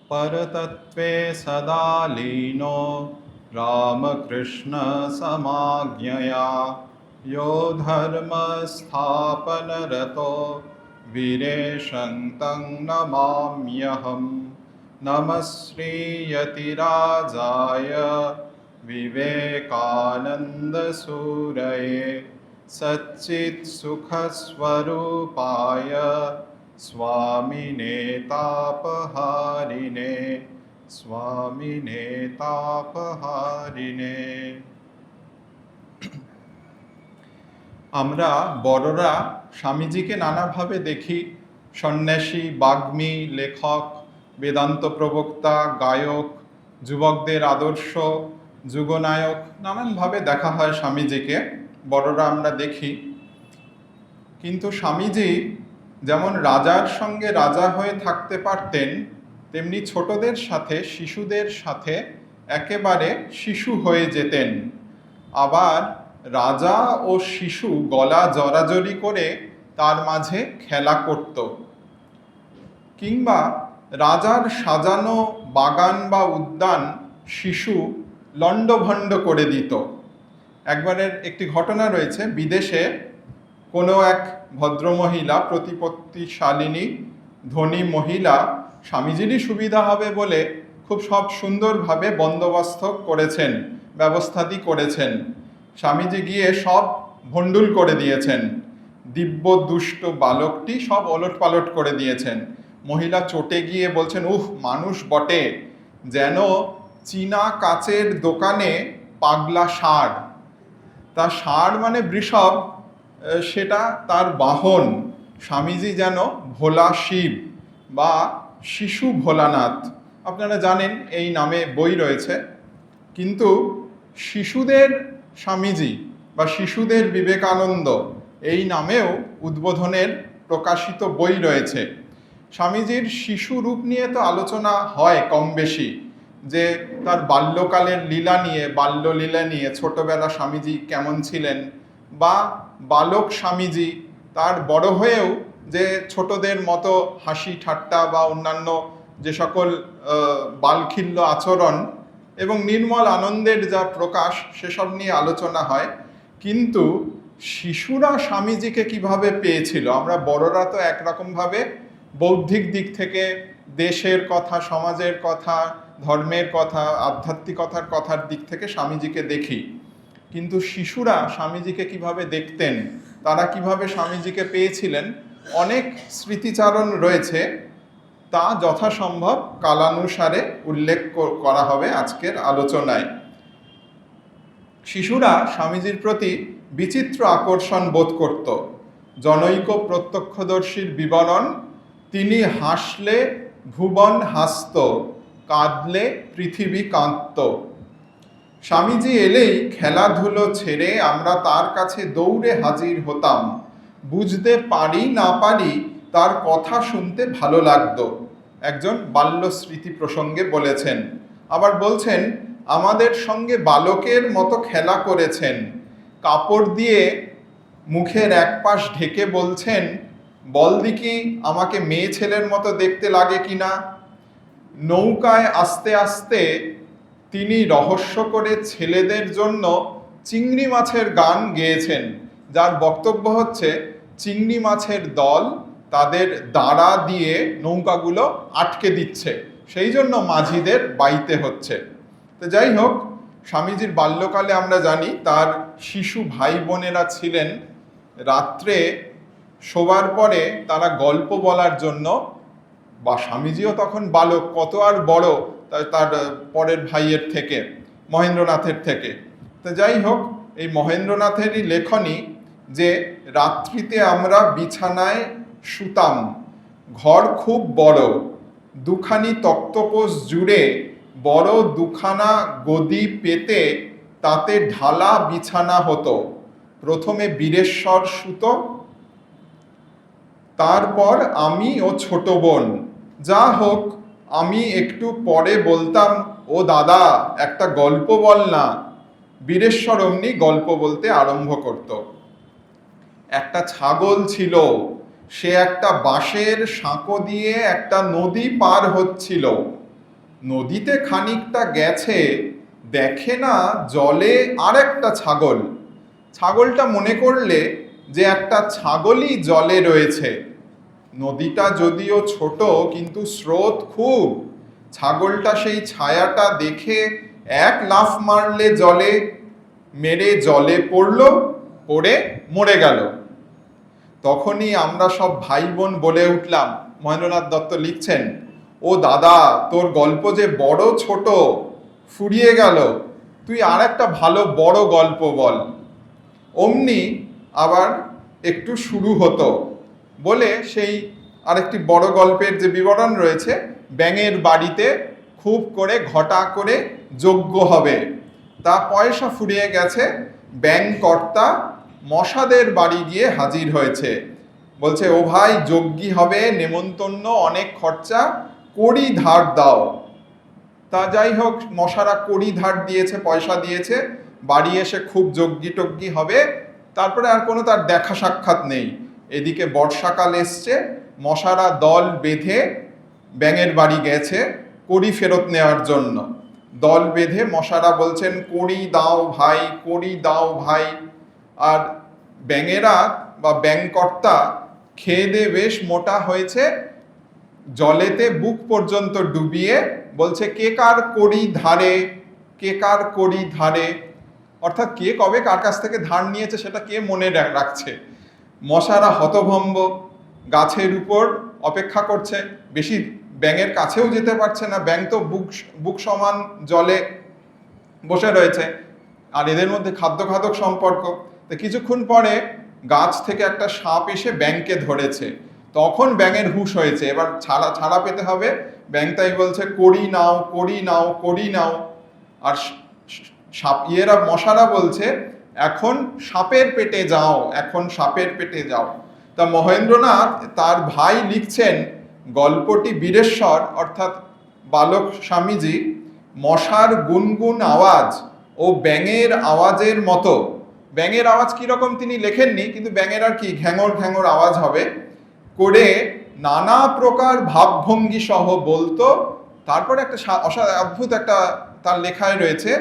परतत्त्वे सदा लीनो रामकृष्णसमाज्ञया यो धर्मस्थापनरतो वीरेशं तं नमाम्यहम्। नमः श्रीयतिराजाय विवेकानन्दसूरये सच्चित्सुखस्वरूपाय स्वामिने तापहारिणे स्वामिने तापहारिणे। আমরা বড়রা স্বামীজিকে নানাভাবে দেখি। সন্ন্যাসী, বাগ্মী, লেখক, বেদান্ত প্রবক্তা, গায়ক, যুবকদের আদর্শ, যুগনায়ক, নানানভাবে দেখা হয় স্বামীজিকে। বড়রা আমরা দেখি। কিন্তু স্বামীজি যেমন রাজার সঙ্গে রাজা হয়ে থাকতে পারতেন, তেমনি ছোটদের সাথে, শিশুদের সাথে একেবারে শিশু হয়ে যেতেন। আবার রাজা ও শিশু গলা জড়াজড়ি করে তার মাঝে খেলা করত। কিংবা রাজার সাজানো বাগান বা উদ্যান শিশু লণ্ডভণ্ড করে দিত। একবারের একটি ঘটনা রয়েছে, বিদেশে কোনো এক ভদ্রমহিলা, প্রতিপত্তিশালিনী ধনী মহিলা, স্বামীজিরই সুবিধা হবে বলে খুব সব সুন্দরভাবে বন্দোবস্ত করেছেন, ব্যবস্থাদি করেছেন। স্বামীজি গিয়ে সব ভণ্ডুল করে দিয়েছেন। দিব্য দুষ্ট বালকটি সব ওলটপালট করে দিয়েছেন। মহিলা চটে গিয়ে বলছেন, উহ, মানুষ বটে, যেন চীনা কাচের দোকানে পাগলা ষাঁড়। তা ষাঁড় মানে বৃষভ, সেটা তার বাহন। স্বামীজি যেন ভোলা শিব বা শিশু ভোলানাথ। আপনারা জানেন এই নামে বই রয়েছে। কিন্তু শিশুদের স্বামীজি বা শিশুদের বিবেকানন্দ এই নামেও উদ্বোধনের প্রকাশিত বই রয়েছে। স্বামীজির শিশু রূপ নিয়ে তো আলোচনা হয় কম বেশি, যে তার বাল্যকালের লীলা নিয়ে, বাল্যলীলা নিয়ে, ছোটবেলা স্বামীজি কেমন ছিলেন, বা বালক স্বামীজি তার বড় হয়েও যে ছোটদের মতো হাসি ঠাট্টা বা অন্যান্য যে সকল বালখিল্য আচরণ এবং নির্মল আনন্দের যা প্রকাশ, সেসব নিয়ে আলোচনা হয়। কিন্তু শিশুরা স্বামীজিকে কিভাবে পেয়েছিল, আমরা বড়রা তো একরকমভাবে বৌদ্ধিক দিক থেকে দেশের কথা, সমাজের কথা, ধর্মের কথা, আধ্যাত্মিকতার কথার দিক থেকে স্বামীজিকে দেখি। কিন্তু শিশুরা স্বামীজিকে কিভাবে দেখতেন, তারা কিভাবে স্বামীজিকে পেয়েছিলেন, অনেক স্মৃতিচারণ রয়েছে। তা যথাসম্ভব কালানুসারে উল্লেখ করা হবে আজকের আলোচনায়। শিশুরা স্বামীজির প্রতি বিচিত্র আকর্ষণ বোধ করত। জনৈক প্রত্যক্ষদর্শীর বিবরণ, তিনি হাসলে ভুবন হাসত, কাঁদলে পৃথিবী কাঁদত। স্বামীজি এলেই খেলাধুলো ছেড়ে আমরা তার কাছে দৌড়ে হাজির হতাম। বুঝতে পারি না পারি তার কথা শুনতে ভালো লাগতো, একজন বাল্য স্মৃতি প্রসঙ্গে বলেছেন। আবার বলছেন, আমাদের সঙ্গে বালকের মতো খেলা করেছেন। কাপড় দিয়ে মুখের এক পাশ ঢেকে বলছেন, বল দেখি আমাকে মেয়ে ছেলের মতো দেখতে লাগে কিনা। নৌকায় আস্তে আস্তে তিনি রহস্য করে ছেলেদের জন্য চিংড়ি মাছের গান গেয়েছেন, যার বক্তব্য হচ্ছে চিংড়ি মাছের দল তাদের দাঁড়া দিয়ে নৌকাগুলো আটকে দিচ্ছে, সেই জন্য মাঝিদের বাইতে হচ্ছে। তো যাই হোক, স্বামীজির বাল্যকালে আমরা জানি তার শিশু ভাই বোনেরা ছিলেন। রাত্রে শোবার পরে তারা গল্প বলার জন্য, বা স্বামীজিও তখন বালক, কত আর বড় তার পরের ভাইয়ের থেকে, মহেন্দ্রনাথের থেকে। তো যাই হোক, এই মহেন্দ্রনাথেরই লেখনী যে রাত্রিতে আমরা বিছানায় শুতাম, ঘর খুব বড়, দুখানি তক্তপোষ জুড়ে বড় দুখানা গদি পেতে তাতে ঢালা বিছানা হতো। প্রথমে বীরেশ্বর শুতো, তারপর আমি ও ছোট বোন। যা হোক, আমি একটু পরে বলতাম, ও দাদা একটা গল্প বল না। বীরেশ্বর অমনি গল্প বলতে আরম্ভ করত। একটা ছাগল ছিল, সে একটা বাঁশের সাঁকো দিয়ে একটা নদী পার হচ্ছিল। নদীতে খানিকটা গেছে, দেখে না জলে আরেকটা ছাগল। ছাগলটা মনে করলে যে একটা ছাগলই জলে রয়েছে। নদীটা যদিও ছোট, কিন্তু স্রোত খুব। ছাগলটা সেই ছায়াটা দেখে এক লাফ মারলে জলে, মেরে জলে পড়ল, পড়ে মরে গেল। তখনই আমরা সব ভাই বোন বলে উঠলাম, মহেন্দ্রনাথ দত্ত লিখছেন, ও দাদা, তোর গল্প যে বড় ছোট, ফুরিয়ে গেল, তুই আর একটা ভালো বড় গল্প বল। অমনি আবার একটু শুরু হতো বলে সেই আরেকটি বড় গল্পের যে বিবরণ রয়েছে, ব্যাঙের বাড়িতে খুব করে ঘটা করে যজ্ঞ হবে, তা পয়সা ফুরিয়ে গেছে, ব্যাঙ কর্তা মশাদের বাড়ি গিয়ে হাজির হয়েছে। বলছে, ও ভাই, যজ্ঞী হবে, নেমন্তন্ন, অনেক খরচা, কড়ি ধার দাও। তা যাই হোক, মশারা কড়ি ধার দিয়েছে, পয়সা দিয়েছে, বাড়ি এসে খুব যজ্ঞী টজ্ঞী হবে, তারপরে আর কোনো তার দেখা সাক্ষাৎ নেই। এদিকে বর্ষাকাল এসছে, মশারা দল বেঁধে ব্যাঙের বাড়ি গেছে কড়ি ফেরত নেওয়ার জন্য। দল বেঁধে মশারা বলছেন, কড়ি দাও ভাই, কড়ি দাও ভাই। আর ব্যাঙেরা বা ব্যাঙকর্তা খেয়ে দিয়ে বেশ মোটা হয়েছে, জলেতে বুক পর্যন্ত ডুবিয়ে বলছে, কে কার কড়ি ধারে, কে কার কড়ি ধারে। অর্থাৎ কে কবে কার কাছ থেকে ধার নিয়েছে সেটা কে মনে রাখছে। মশারা হতভম্ব, গাছের উপর অপেক্ষা করছে, বেশি ব্যাঙের কাছেও যেতে পারছে না, ব্যাঙ তো বুক সমান জলে বসে রয়েছে, আর এদের মধ্যে খাদ্য সম্পর্ক। তো কিছুক্ষণ পরে গাছ থেকে একটা সাপ এসে ব্যাঙকে ধরেছে। তখন ব্যাঙের হুঁশ হয়েছে, এবার ছাড়া পেতে হবে। ব্যাঙ তাই বলছে, কড়ি নাও, কড়ি নাও, কড়ি নাও। আর মশারা বলছে, এখন সাপের পেটে যাও, এখন সাপের পেটে যাও। তা মহেন্দ্রনাথ তার ভাই লিখছেন, গল্পটি বীরেশ্বর অর্থাৎ বালক স্বামীজি মশার গুনগুন আওয়াজ ও ব্যাঙের আওয়াজের মতো। ব্যাঙের আওয়াজ কিরকম তিনি লেখেননি, কিন্তু ব্যাঙের আর কি ঘ্যাঙর ঘ্যাঙর আওয়াজ হবে করে নানা প্রকার ভাবভঙ্গি সহ বলতো। তারপরে একটা অদ্ভুত একটা তার লেখায় রয়েছে,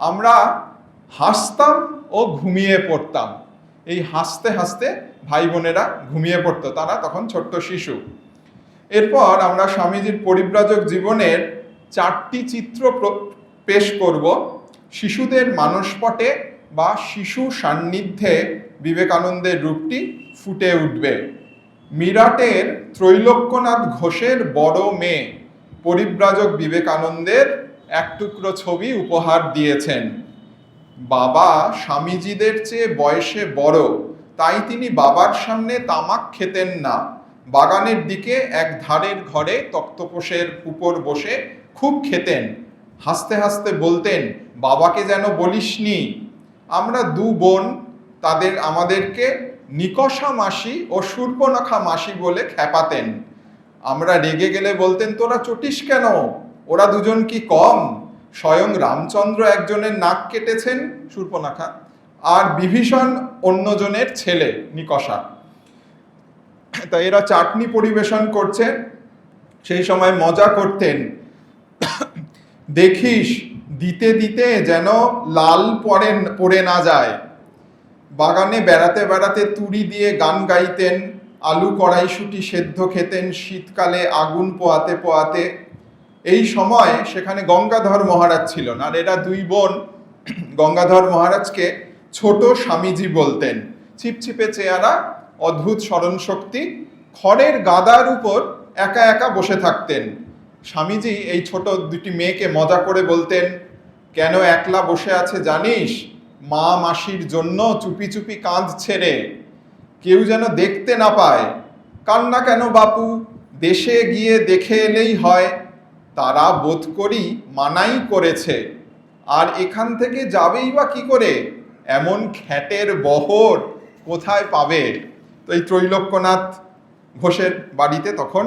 আমরা হাসতাম ও ঘুমিয়ে পড়তাম। এই হাসতে হাসতে ভাই বোনেরা ঘুমিয়ে পড়তো, তারা তখন ছোট্ট শিশু। এরপর আমরা স্বামীজির পরিব্রাজক জীবনের 4টি চিত্র পেশ করব। শিশুদের মানসপটে বা শিশু সান্নিধ্যে বিবেকানন্দের রূপটি ফুটে উঠবে। মিরাটের ত্রৈলোক্যনাথ ঘোষের বড় মেয়ে পরিব্রাজক বিবেকানন্দের এক টুকরো ছবি উপহার দিয়েছেন। বাবা স্বামীজিদের চেয়ে বয়সে বড়, তাই তিনি বাবার সামনে তামাক খেতেন না। বাগানের দিকে এক ধারের ঘরে তক্তপোষের উপর বসে খুব খেতেন। হাসতে হাসতে বলতেন, বাবাকে যেন বলিসনি। আমরা 2 বোন, আমাদেরকে নিকষা মাসি ও শূর্পণখা মাসি বলে খেপাতেন। আমরা রেগে গেলে বলতেন, তোরা চটিস কেন, ওরা দুজন কি কম? স্বয়ং রামচন্দ্র একজনের নাক কেটেছেন, শূর্পণখা, আর বিভীষণ অন্যজনের ছেলে, নিকষা। তা এরা চাটনি পরিবেশন করছে, সেই সময় মজা করতেন, দেখিস দিতে দিতে যেন লাল পড়ে না যায়। বাগানে বেড়াতে বেড়াতে তুড়ি দিয়ে গান গাইতেন, আলু কড়াইশুঁটি সেদ্ধ খেতেন শীতকালে আগুন পোয়াতে পোয়াতে। এই সময় সেখানে গঙ্গাধর মহারাজ ছিলেন, আর এরা 2 বোন গঙ্গাধর মহারাজকে ছোট স্বামীজি বলতেন। ছিপছিপে চেহারা, অদ্ভুত স্মরণশক্তি, খড়ের গাদার উপর একা একা বসে থাকতেন। স্বামীজি এই ছোট 2টি মেয়েকে মজা করে বলতেন, কেন একলা বসে আছে জানিস? মা মাসির জন্য চুপি চুপি কাঁদছে রে, কেউ যেন দেখতে না পায়। কান্না কেন বাপু, দেশে গিয়ে দেখে এলেই হয়। তারা বোধ করি মানাই করেছে, আর এখান থেকে যাবেই বা কি করে? এমন খ্যাটের বহর কোথায় পাবে? তো এই ত্রৈলোক্যনাথ ঘোষের বাড়িতে তখন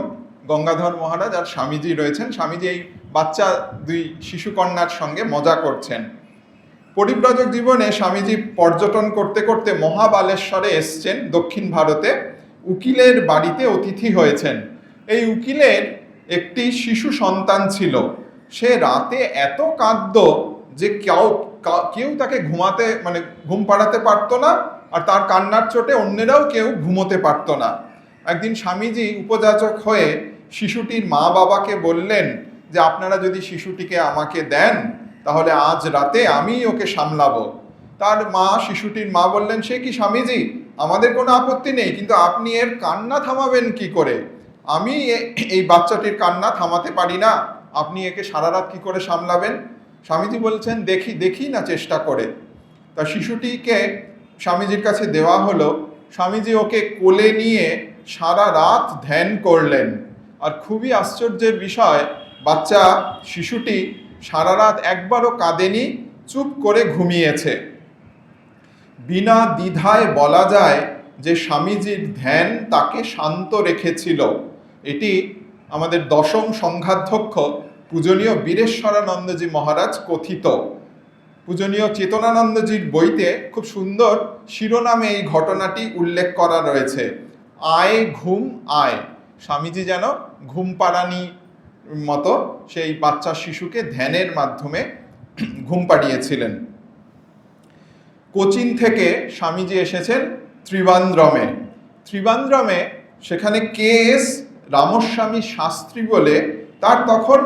গঙ্গাধর মহারাজ আর স্বামীজি রয়েছেন। স্বামীজি এই বাচ্চা 2 শিশুকন্যার সঙ্গে মজা করছেন। পরিব্রাজক জীবনে স্বামীজি পর্যটন করতে করতে মহাবালেশ্বরে এসছেন, দক্ষিণ ভারতে। উকিলের বাড়িতে অতিথি হয়েছেন। এই উকিলের একটি শিশু সন্তান ছিল। সে রাতে এত কাঁদতো যে কেউ তাকে ঘুম পাড়াতে পারতো না, আর তার কান্নার চোটে অন্যেরাও কেউ ঘুমোতে পারতো না। একদিন স্বামীজি উপযাচক হয়ে শিশুটির মা বাবাকে বললেন যে আপনারা যদি শিশুটিকে আমাকে দেন তাহলে আজ রাতে আমি ওকে সামলাবো। তার শিশুটির মা বললেন, সে কি স্বামীজি, আমাদের কোনো আপত্তি নেই, কিন্তু আপনি এর কান্না থামাবেন কি করে? আমি এই বাচ্চাটির কান্না থামাতে পারি না, আপনি একে সারা রাত কি করে সামলাবেন? স্বামীজি বলছেন, দেখি না চেষ্টা করে। তা শিশুটিকে স্বামীজির কাছে দেওয়া হলো। স্বামীজি ওকে কোলে নিয়ে সারা রাত ধ্যান করলেন। আর খুবই আশ্চর্যের বিষয়, শিশুটি সারা রাত একবারও কাঁদেনি, চুপ করে ঘুমিয়েছে। বিনা দ্বিধায় বলা যায় যে স্বামীজির ধ্যান তাকে শান্ত রেখেছিল। এটি আমাদের দশম সংঘাধ্যক্ষ পূজনীয় বীরেশ্বরানন্দজি মহারাজ কথিত। পূজনীয় চেতনানন্দজির বইতে খুব সুন্দর শিরোনামে এই ঘটনাটি উল্লেখ করা রয়েছে, আয় ঘুম আয়। স্বামীজি যেন ঘুম পাড়ানি মতো সেই বাচ্চা শিশুকে ধ্যানের মাধ্যমে ঘুম পাড়িয়েছিলেন। কোচিন থেকে স্বামীজি এসেছেন ত্রিবান্দ্রমে। সেখানে কে.এস. রামস্বামী শাস্ত্রী বলে, তার তখন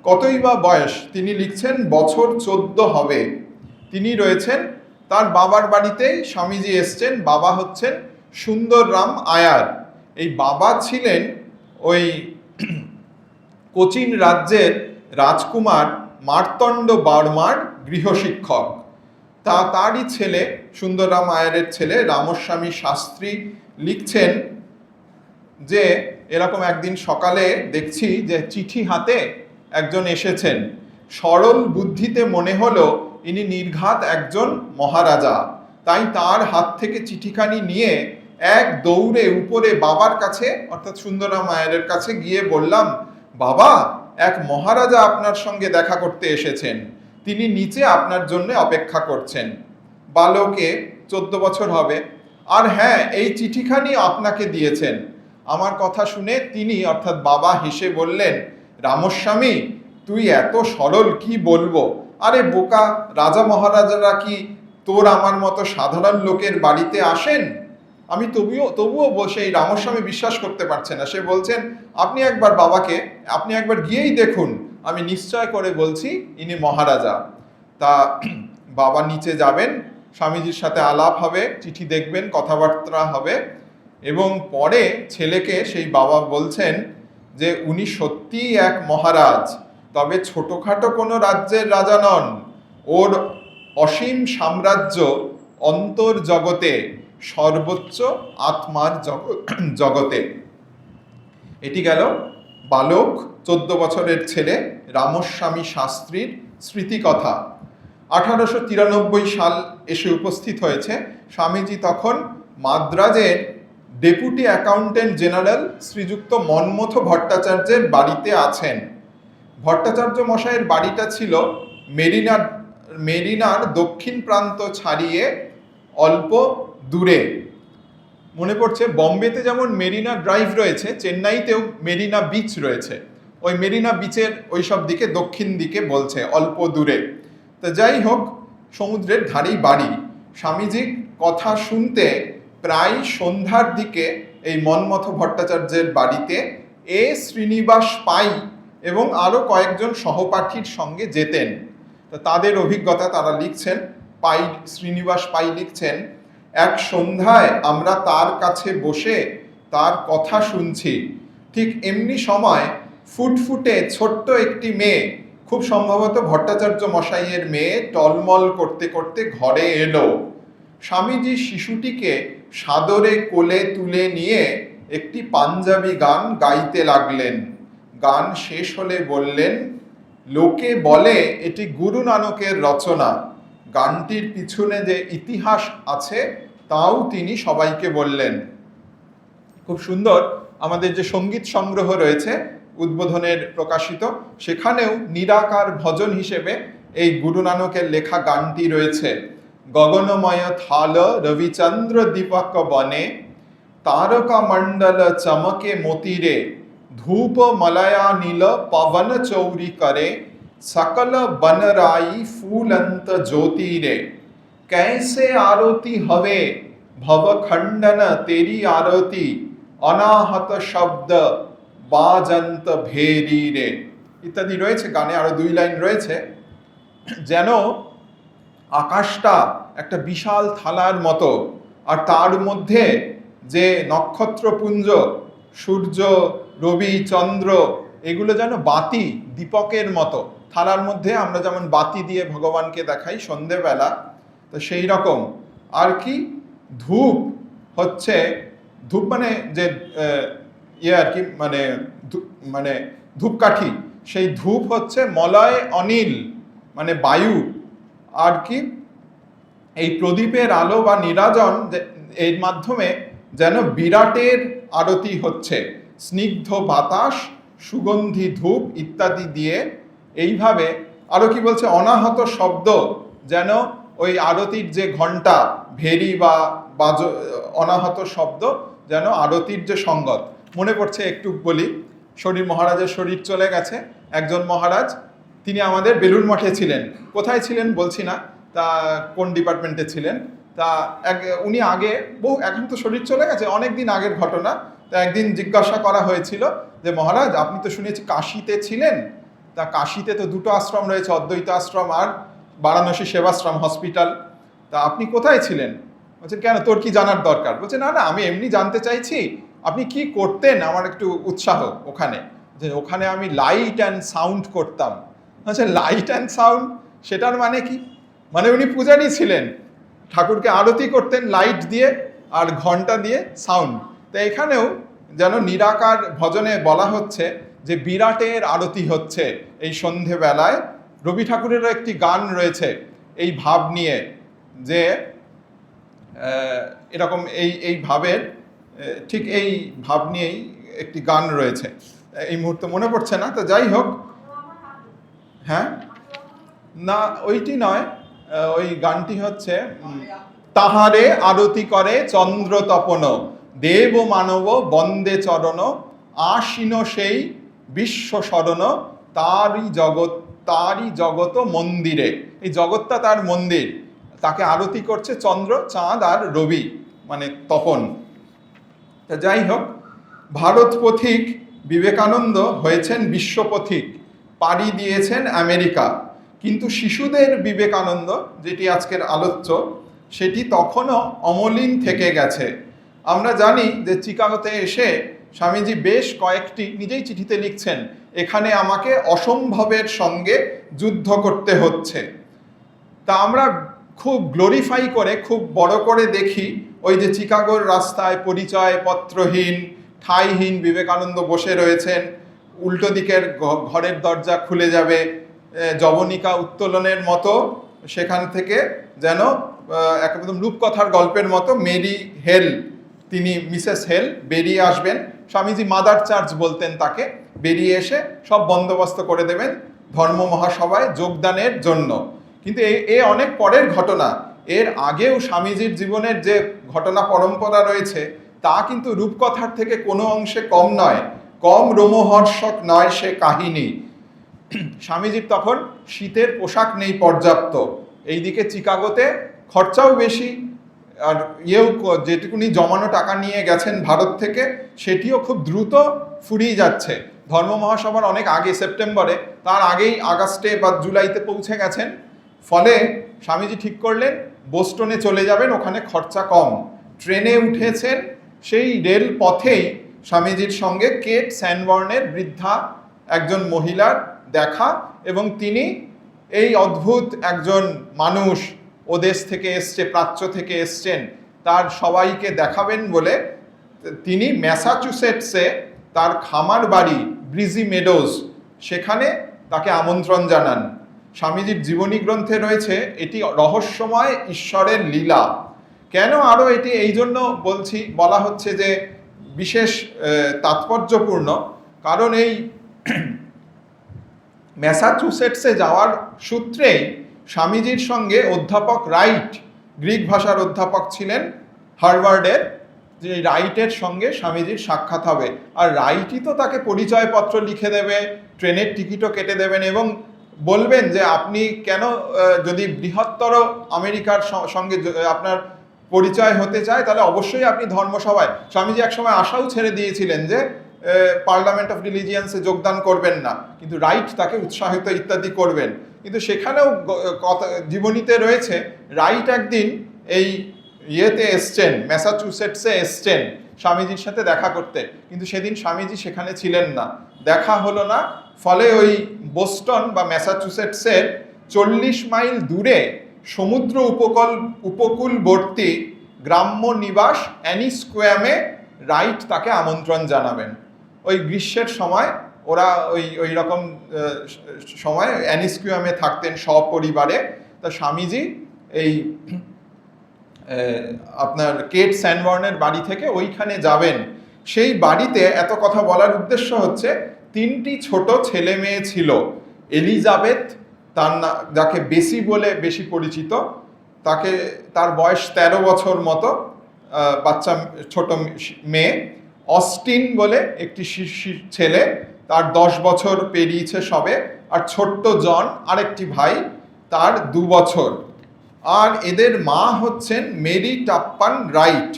কতই বা বয়স, তিনি লিখছেন বছর 14 হবে। তিনি রয়েছেন, তার বাবার বাড়িতেই স্বামীজি এসছেন। বাবা হচ্ছেন সুন্দররাম আয়ার। এই বাবা ছিলেন ওই কোচিন রাজ্যের রাজকুমার মার্তণ্ড বর্মার গৃহশিক্ষক। তারই ছেলে, সুন্দররাম আয়ারের ছেলে রামস্বামী শাস্ত্রী লিখছেন যে এরকম একদিন সকালে দেখছি যে চিঠি হাতে একজন এসেছেন। সরল বুদ্ধিতে মনে হলো ইনি নির্ঘাত একজন মহারাজা। তাই তার হাত থেকে চিঠিখানি নিয়ে এক দৌড়ে উপরে বাবার কাছে, অর্থাৎ সুন্দররাম আয়ারের কাছে গিয়ে বললাম, বাবা, এক মহারাজা আপনার সঙ্গে দেখা করতে এসেছেন, তিনি নিচে আপনার জন্য অপেক্ষা করছেন। বালকে 14 বছর হবে। আর হ্যাঁ, এই চিঠিখানি আপনাকে দিয়েছেন। আমার কথা শুনে তিনি, অর্থাৎ বাবা, হেসে বললেন, রামস্বামী, তুই এত সরল, কি বলবো? আরে বোকা, রাজা মহারাজারা কি তোর আমার মতো সাধারণ লোকের বাড়িতে আসেন? আমি তবুও বসে এই রামস্বামী বিশ্বাস করতে পারছে না। সে বলছেন, আপনি একবার গিয়েই দেখুন, আমি নিশ্চয় করে বলছি ইনি মহারাজা। তা বাবা নিচে যাবেন, স্বামীজির সাথে আলাপ হবে, চিঠি দেখবেন, কথাবার্তা হবে, এবং পরে ছেলেকে সেই বাবা বলছেন যে উনি সত্যিই এক মহারাজ, তবে ছোটখাটো কোনো রাজ্যের রাজা নন, ওর অসীম সাম্রাজ্য অন্তর্জগতে, সর্বোচ্চ আত্মার জগতে। এটি গেল বালক, 14 বছরের ছেলে রামস্বামী শাস্ত্রীর স্মৃতিকথা। 1893 সাল এসে উপস্থিত হয়েছে। স্বামীজি তখন মাদ্রাজের ডেপুটি অ্যাকাউন্টেন্ট জেনারেল শ্রীযুক্ত মন্মথ ভট্টাচার্যের বাড়িতে আছেন। ভট্টাচার্য মশাইয়ের বাড়িটা ছিল মেরিনার দক্ষিণ প্রান্ত ছাড়িয়ে অল্প দূরে। মনে পড়ছে, বম্বেতে যেমন মেরিনা ড্রাইভ রয়েছে, চেন্নাইতেও মেরিনা বিচ রয়েছে। ওই মেরিনা বিচের ওই সব দিকে, দক্ষিণ দিকে বলছে, অল্প দূরে। তা যাই হোক, সমুদ্রের ধারেই বাড়ি। স্বামীজির কথা শুনতে প্রায় সন্ধ্যার দিকে এই মন্মথ ভট্টাচার্যের বাড়িতে শ্রীনিবাস পাই এবং আরও কয়েকজন সহপাঠীর সঙ্গে যেতেন। তো তাদের অভিজ্ঞতা তারা লিখছেন। শ্রীনিবাস পাই লিখছেন, এক সন্ধ্যায় আমরা তার কাছে বসে তার কথা শুনছি। ঠিক এমনি সময় ফুটফুটে ছোট্ট একটি মেয়ে, খুব সম্ভবত ভট্টাচার্য মশাইয়ের মেয়ে, টলমল করতে করতে ঘরে এলো। স্বামীজি শিশুটিকে সাদরে কোলে তুলে নিয়ে একটি পাঞ্জাবি গান গাইতে লাগলেন। গান শেষ হলে বললেন, লোকে বলে এটি গুরু নানকের রচনা। গানটির পিছনে যে ইতিহাস আছে তাও তিনি সবাইকে বললেন। খুব সুন্দর। আমাদের যে সঙ্গীত সংগ্রহ রয়েছে উদ্বোধনের প্রকাশিত, সেখানেও নিরাকার ভজন হিসেবে এই গুরু নানকের লেখা গানটি রয়েছে। গগনময় থাল রবিচন্দ্র দীপক বনে, তারকা মণ্ডল চমকে মতিরে, ধূপ মলয়া নীল পবন চৌরি করে, सकल बनराई फूलंत ज्योति रे, कैसे आरती हवे भव खंडन तेरी आरती, অনাহত শব্দ বাজন্ত ভেরি রে, ইত্যাদি রয়েছে গানে। আরো 2 লাইন রয়েছে। যেন আকাশটা একটা বিশাল থালার মতো, আর তার মধ্যে যে নক্ষত্রপুঞ্জ, সূর্য, রবি, চন্দ্র, এগুলো যেন বাতি, দীপকের মতো থালার মধ্যে আমরা যেমন বাতি দিয়ে ভগবানকে দেখাই সন্ধেবেলা, তো সেই রকম। আর কি ধূপ হচ্ছে, ধূপ মানে যে আর কি মানে ধূপকাঠি, সেই ধূপ হচ্ছে মলয় অনিল মানে বায়ু। আর কি এই প্রদীপের আলো বা নিরাজন, এর মাধ্যমে যেন বিরাটের আরতি হচ্ছে, স্নিগ্ধ বাতাস, সুগন্ধি ধূপ ইত্যাদি দিয়ে। এইভাবে আরো কি বলছে, অনাহত শব্দ, যেন ওই আরতির যে ঘণ্টা, ভেরি বা অনাহত শব্দ যেন আরতির যে সঙ্গত। মনে পড়ছে, একটু বলি, শরীর মহারাজের শরীর চলে গেছে। একজন মহারাজ, তিনি আমাদের বেলুড় মঠে ছিলেন। কোথায় ছিলেন বলছি না, তা কোন ডিপার্টমেন্টে ছিলেন, তা উনি আগে এখন তো শরীর চলে গেছে, অনেক দিন আগের ঘটনা। তা একদিন জিজ্ঞাসা করা হয়েছিল যে মহারাজ, আপনি তো শুনেছি কাশীতে ছিলেন, তা কাশীতে তো 2টো আশ্রম রয়েছে, অদ্বৈত আশ্রম আর বারাণসী সেবাশ্রম হসপিটাল, তা আপনি কোথায় ছিলেন? বলছেন কেন, তোর কি জানার দরকার? বলছে না না, আমি এমনি জানতে চাইছি আপনি কি করতেন, আমার একটু উৎসাহ ওখানে। যে ওখানে আমি লাইট অ্যান্ড সাউন্ড করতাম। আচ্ছা, লাইট অ্যান্ড সাউন্ড, সেটার মানে কি? মানে উনি পূজারী ছিলেন, ঠাকুরকে আরতি করতেন লাইট দিয়ে আর ঘন্টা দিয়ে সাউন্ড। তো এখানেও যেন নিরাকার ভজনে বলা হচ্ছে যে বিরাটের আরতি হচ্ছে এই সন্ধেবেলায়। রবি ঠাকুরেরও একটি গান রয়েছে এই ভাব নিয়ে, যে এরকম এই ভাবের, ঠিক এই ভাব নিয়েই একটি গান রয়েছে, এই মুহূর্তে মনে পড়ছে না। তো যাই হোক, হ্যাঁ, না ওইটি নয়, ওই গানটি হচ্ছে, তাহারে আরতি করে চন্দ্র তপন, দেব মানব বন্দে চরণ, আশীন সেই বিশ্ব শরণ, তারই জগত মন্দিরে। এই জগৎটা তার মন্দির, তাকে আরতি করছে চন্দ্র, চাঁদ আর রবি, মানে তপন। তা যাই হোক, ভারত পথিক বিবেকানন্দ হয়েছেন বিশ্বপথিক, পাড়ি দিয়েছেন আমেরিকা। কিন্তু শিশুদের বিবেকানন্দ, যেটি আজকের আলোচ্য, সেটি তখনও অমলিন থেকে গেছে। আমরা জানি যে চিকাগোতে এসে স্বামীজি বেশ কয়েকটি, নিজেই চিঠিতে লিখছেন, এখানে আমাকে অসম্ভবের সঙ্গে যুদ্ধ করতে হচ্ছে। তা আমরা খুব গ্লোরিফাই করে, খুব বড় করে দেখি ওই যে চিকাগোর রাস্তায় পরিচয় পত্রহীন, ঠাঁইহীন বিবেকানন্দ বসে রয়েছেন, উল্টো দিকের ঘরের দরজা খুলে যাবে, যবনিকা উত্তোলনের মতো সেখান থেকে যেন একদম রূপকথার গল্পের মতো মেরি হেল, তিনি মিসেস হেল বেরিয়ে আসবেন। স্বামীজি মাদার চার্চ বলতেন তাকে। বেরিয়ে এসে সব বন্দোবস্ত করে দেবেন ধর্ম মহাসভায় যোগদানের জন্য। কিন্তু এ অনেক পরের ঘটনা। এর আগেও স্বামীজির জীবনের যে ঘটনা পরম্পরা রয়েছে তা কিন্তু রূপকথার থেকে কোনো অংশে কম নয়, কম রোমহর্ষক নয় সে কাহিনী। স্বামীজির তখন শীতের পোশাক নেই পর্যাপ্ত, এইদিকে চিকাগোতে খরচাও বেশি, আর যেটুকুনি জমানো টাকা নিয়ে গেছেন ভারত থেকে সেটিও খুব দ্রুত ফুরিয়ে যাচ্ছে। ধর্ম মহাসভার অনেক আগে, সেপ্টেম্বরে, তার আগেই আগস্টে বা জুলাইতে পৌঁছে গেছেন। ফলে স্বামীজি ঠিক করলেন বোস্টনে চলে যাবেন, ওখানে খরচা কম। ট্রেনে উঠেছেন, সেই রেল পথেই স্বামীজির সঙ্গে কেট স্যানবর্নের বৃদ্ধা একজন মহিলার দেখা, এবং তিনি এই অদ্ভুত একজন মানুষ, ও দেশ থেকে এসছে, প্রাচ্য থেকে এসছেন, তার সবাইকে দেখাবেন বলে তিনি ম্যাসাচুসেটসে তার খামার বাড়ি ব্রিজি মেডোজ, সেখানে তাকে আমন্ত্রণ জানান। স্বামীজির জীবনী গ্রন্থে রয়েছে এটি রহস্যময় ঈশ্বরের লীলা। কেন আরও এটি এই জন্য বলা হচ্ছে যে বিশেষ তাৎপর্যপূর্ণ, কারণ এই ম্যাসাচুসেটসে যাওয়ার সূত্রেই স্বামীজির সঙ্গে অধ্যাপক রাইট, গ্রিক ভাষার অধ্যাপক ছিলেন হার্ভার্ডের, যে রাইটের সঙ্গে স্বামীজির সাক্ষাৎ হবে। আর রাইটই তো তাকে পরিচয়পত্র লিখে দেবে, ট্রেনের টিকিটও কেটে দেবেন, এবং বলবেন যে আপনি কেন যদি বৃহত্তর আমেরিকার সঙ্গে আপনার পরিচয় হতে চায় তাহলে অবশ্যই আপনি ধর্মসভায়, স্বামীজি একসময় আশাও ছেড়ে দিয়েছিলেন যে পার্লামেন্ট অফ রিলিজিয়ান্সে যোগদান করবেন না, কিন্তু রাইট তাকে উৎসাহিত ইত্যাদি করবেন। কিন্তু সেখানেও জীবনীতে রয়েছে রাইট একদিন এই ইয়েতে এসছেন, ম্যাসাচুসেটসে এসছেন স্বামীজির সাথে দেখা করতে, কিন্তু সেদিন স্বামীজি সেখানে ছিলেন না, দেখা হলো না। ফলে ওই বোস্টন বা ম্যাসাচুসেটসের 40 মাইল দূরে সমুদ্র উপকূলবর্তী গ্রাম্য নিবাস অ্যানিস্কোয়ামে রাইট তাকে আমন্ত্রণ জানাবেন। ওই গ্রীষ্মের সময় ওরা ওই রকম সময় অ্যানিস্কোয়ামে থাকতেন সপরিবারে। তা স্বামীজি এই আপনার কেট স্যানবর্নের বাড়ি থেকে ওইখানে যাবেন। সেই বাড়িতে এত কথা বলার উদ্দেশ্য হচ্ছে 3টি ছোট ছেলে মেয়ে ছিল। এলিজাবেথ, যাকে বেসি বলে বেশি পরিচিত, তার বয়স 13 বছর মতো, বাচ্চা ছোট মেয়ে। অস্টিন বলে একটি ছেলে, তার 10 বছর পেরিয়েছে সবে। আর ছোট্ট জন আরেকটি ভাই, তার 2 বছর। আর এদের মা হচ্ছেন মেরি টাপ্পান রাইট।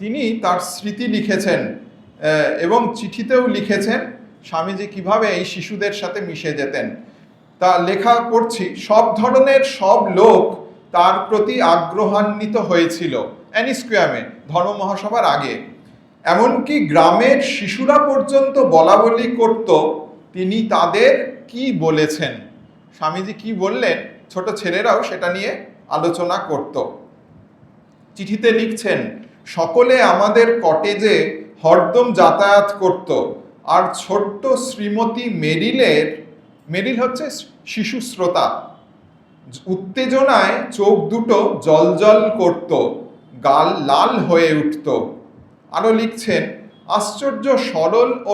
তিনি তার স্মৃতি লিখেছেন এবং চিঠিতেও লিখেছেন স্বামীজি কিভাবে এই শিশুদের সাথে মিশে যেতেন। তা লেখা পড়ছি, সব ধরনের সব লোক তার প্রতি আগ্রহান্বিত হয়েছিল অ্যানিস্কোয়ামে ধর্ম মহাসভার আগে। এমনকি গ্রামের শিশুরা পর্যন্ত বলা বলি করত তিনি তাদের কি বলেছেন। স্বামীজি কি বললেন ছোট ছেলেরাও সেটা নিয়ে আলোচনা করত। চিঠিতে লিখছেন, সকলে আমাদের কটেজে হরদম যাতায়াত করত। আর ছোট্ট শ্রীমতী মেরিল হচ্ছে শিশু শ্রোতা, উত্তেজনায় চোখ দুটো জলজল করত, গাল লাল হয়ে উঠত। আরও লিখছেন, আশ্চর্য সরল ও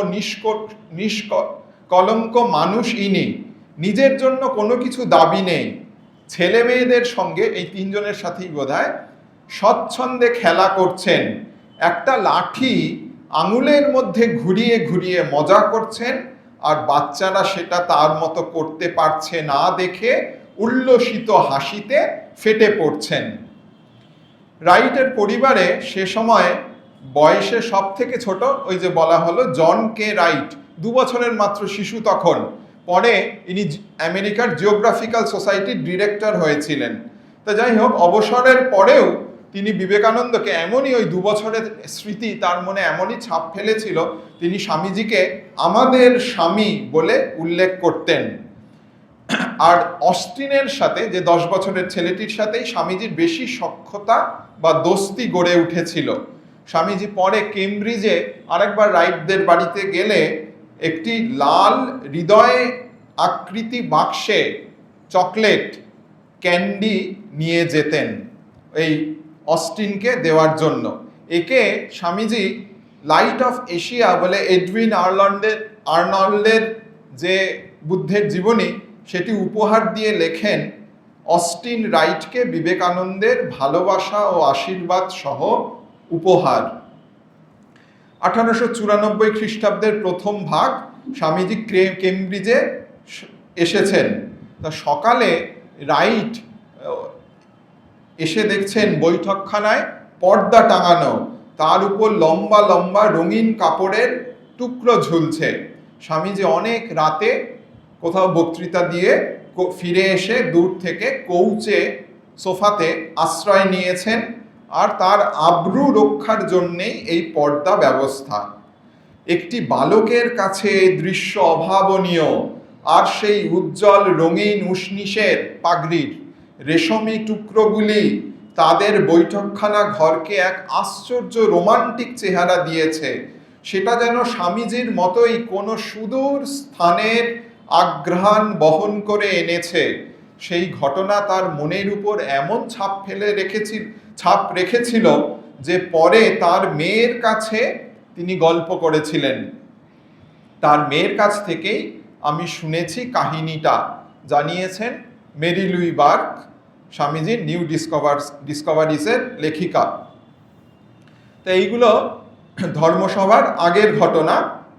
নিষ্কলঙ্ক মানুষ ইনি, নিজের জন্য কোনো কিছু দাবি নেই। ছেলে মেয়েদের সঙ্গে, এই 3 জনের সাথেই বোধহয়, স্বচ্ছন্দে খেলা করছেন। একটা লাঠি আঙুলের মধ্যে ঘুরিয়ে ঘুরিয়ে মজা করছেন, আর বাচ্চারা সেটা তার মতো করতে পারছে না দেখে উল্লসিত হাসিতে ফেটে পড়ছেন। রাইটের পরিবারে সে সময় বয়সে সব থেকে ছোট ওই যে বলা হলো জন কে রাইট, 2 বছরের মাত্র শিশু তখন। পরে ইনি আমেরিকার জিওগ্রাফিক্যাল সোসাইটির ডিরেক্টর হয়েছিলেন। তা যাই হোক, অবসরের পরেও তিনি বিবেকানন্দকে এমনই, ওই 2 বছরের স্মৃতি তার মনে এমনই ছাপ ফেলেছিল, তিনি স্বামীজিকে আমাদের স্বামী বলে উল্লেখ করতেন। আর অস্টিনের সাথে, যে 10 বছরের ছেলেটির সাথেই স্বামীজির বেশি সখ্যতা বা দোস্তি গড়ে উঠেছিল। স্বামীজি পরে কেমব্রিজে আরেকবার রাইটদের বাড়িতে গেলে একটি লাল হৃদয় আকৃতি বাক্সে চকলেট ক্যান্ডি নিয়ে যেতেন এই অস্টিনকে দেওয়ার জন্য। একে স্বামীজি লাইট অফ এশিয়া বলে এডউইন আর্নল্ডের যে বুদ্ধের জীবনী, সেটি উপহার দিয়ে লেখেন, অস্টিন রাইটকে বিবেকানন্দের ভালোবাসা ও আশীর্বাদ সহ উপহার। 1894 খ্রিস্টাব্দের প্রথম ভাগ স্বামীজি কেমব্রিজে এসেছেন। তা সকালে রাইট এসে দেখছেন বৈঠকখানায় পর্দা টাঙানো, তার উপর লম্বা লম্বা রঙিন কাপড়ের টুকরো ঝুলছে। স্বামীজি অনেক রাতে কোথাও বক্তৃতা দিয়ে ফিরে এসে দূর থেকে কৌচে সোফাতে আশ্রয় নিয়েছেন, আর তার আব্রু রক্ষার জন্যেই এই পর্দা ব্যবস্থা। একটি বালকের কাছে দৃশ্য অভাবনীয়, আর সেই উজ্জ্বল রঙিন উষ্ণিসের পাগড়ির রেশমি টুকরোগুলি তাদের বৈঠকখানা ঘরকে এক আশ্চর্য রোমান্টিক চেহারা দিয়েছে। সেটা যেন স্বামীজির মতোই কোনো সুদূর স্থানের আঘ্রাণ বহন করে এনেছে। সেই ঘটনা তার মনের উপর এমন ছাপ রেখেছিল যে পরে তার মেয়ের কাছে তিনি গল্প করেছিলেন। তার মেয়ের কাছ থেকেই আমি শুনেছি কাহিনীটা, জানিয়েছেন মেরি লুই বার্ক, স্বামীজির নিউ ডিসকভারিজের লেখিকা। তো এইগুলো ধর্মসভার আগের ঘটনা।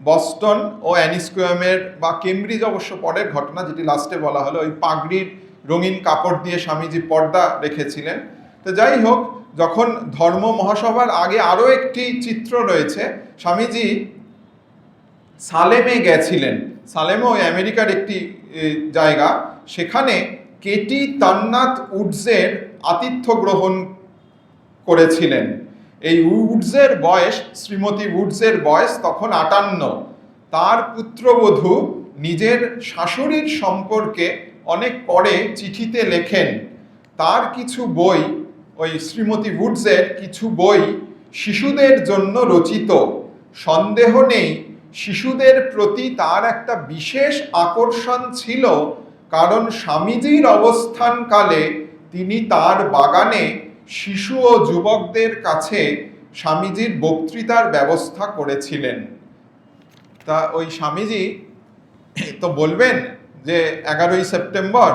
বস্টন ও অ্যানিস্কুয়ামের বা কেমব্রিজ অবশ্য পরের ঘটনা, যেটি লাস্টে বলা হলো, ওই পাগড়ির রঙিন কাপড় দিয়ে স্বামীজি পর্দা রেখেছিলেন। তো যাই হোক, যখন ধর্ম মহাসভার আগে আরও একটি চিত্র রয়েছে, স্বামীজি সালেমে গেছিলেন। সালেমও আমেরিকার একটি জায়গা, সেখানে কেটি তান্নাত উডসের আতিথ্য গ্রহণ করেছিলেন। এই উডসের বয়স, শ্রীমতী উডসের বয়স তখন 58। তার পুত্রবধূ নিজের শাশুড়ির সম্পর্কে অনেক পরে চিঠিতে লেখেন, তার কিছু বই, ওই শ্রীমতী উডসের কিছু বই শিশুদের জন্য রচিত। সন্দেহ নেই শিশুদের প্রতি তার একটা বিশেষ আকর্ষণ ছিল, কারণ স্বামীজির অবস্থানকালে তিনি তার বাগানে শিশু ও যুবকদের কাছে স্বামীজির বক্তৃতার ব্যবস্থা করেছিলেন। তা ওই স্বামীজি তো বলবেন যে 11ই সেপ্টেম্বর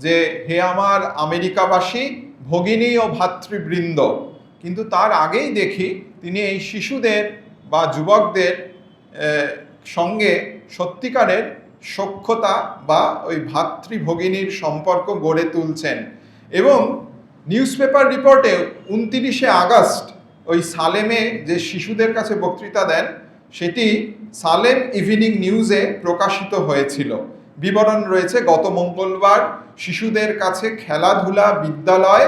যে হে আমার আমেরিকাবাসী ভগিনী ও ভাতৃবৃন্দ, কিন্তু তার আগেই দেখি তিনি এই শিশুদের বা যুবকদের সঙ্গে সত্যিকারের সখ্যতা বা ওই ভাতৃভগিনীর সম্পর্ক গড়ে তুলছেন। এবং নিউজ পেপার রিপোর্টে 29শে আগস্ট ওই সালেমে যে শিশুদের কাছে বক্তৃতা দেন, সেটি সালেম ইভিনিং নিউজে প্রকাশিত হয়েছিল। বিবরণ রয়েছে, গত মঙ্গলবার শিশুদের কাছে খেলাধুলা, বিদ্যালয়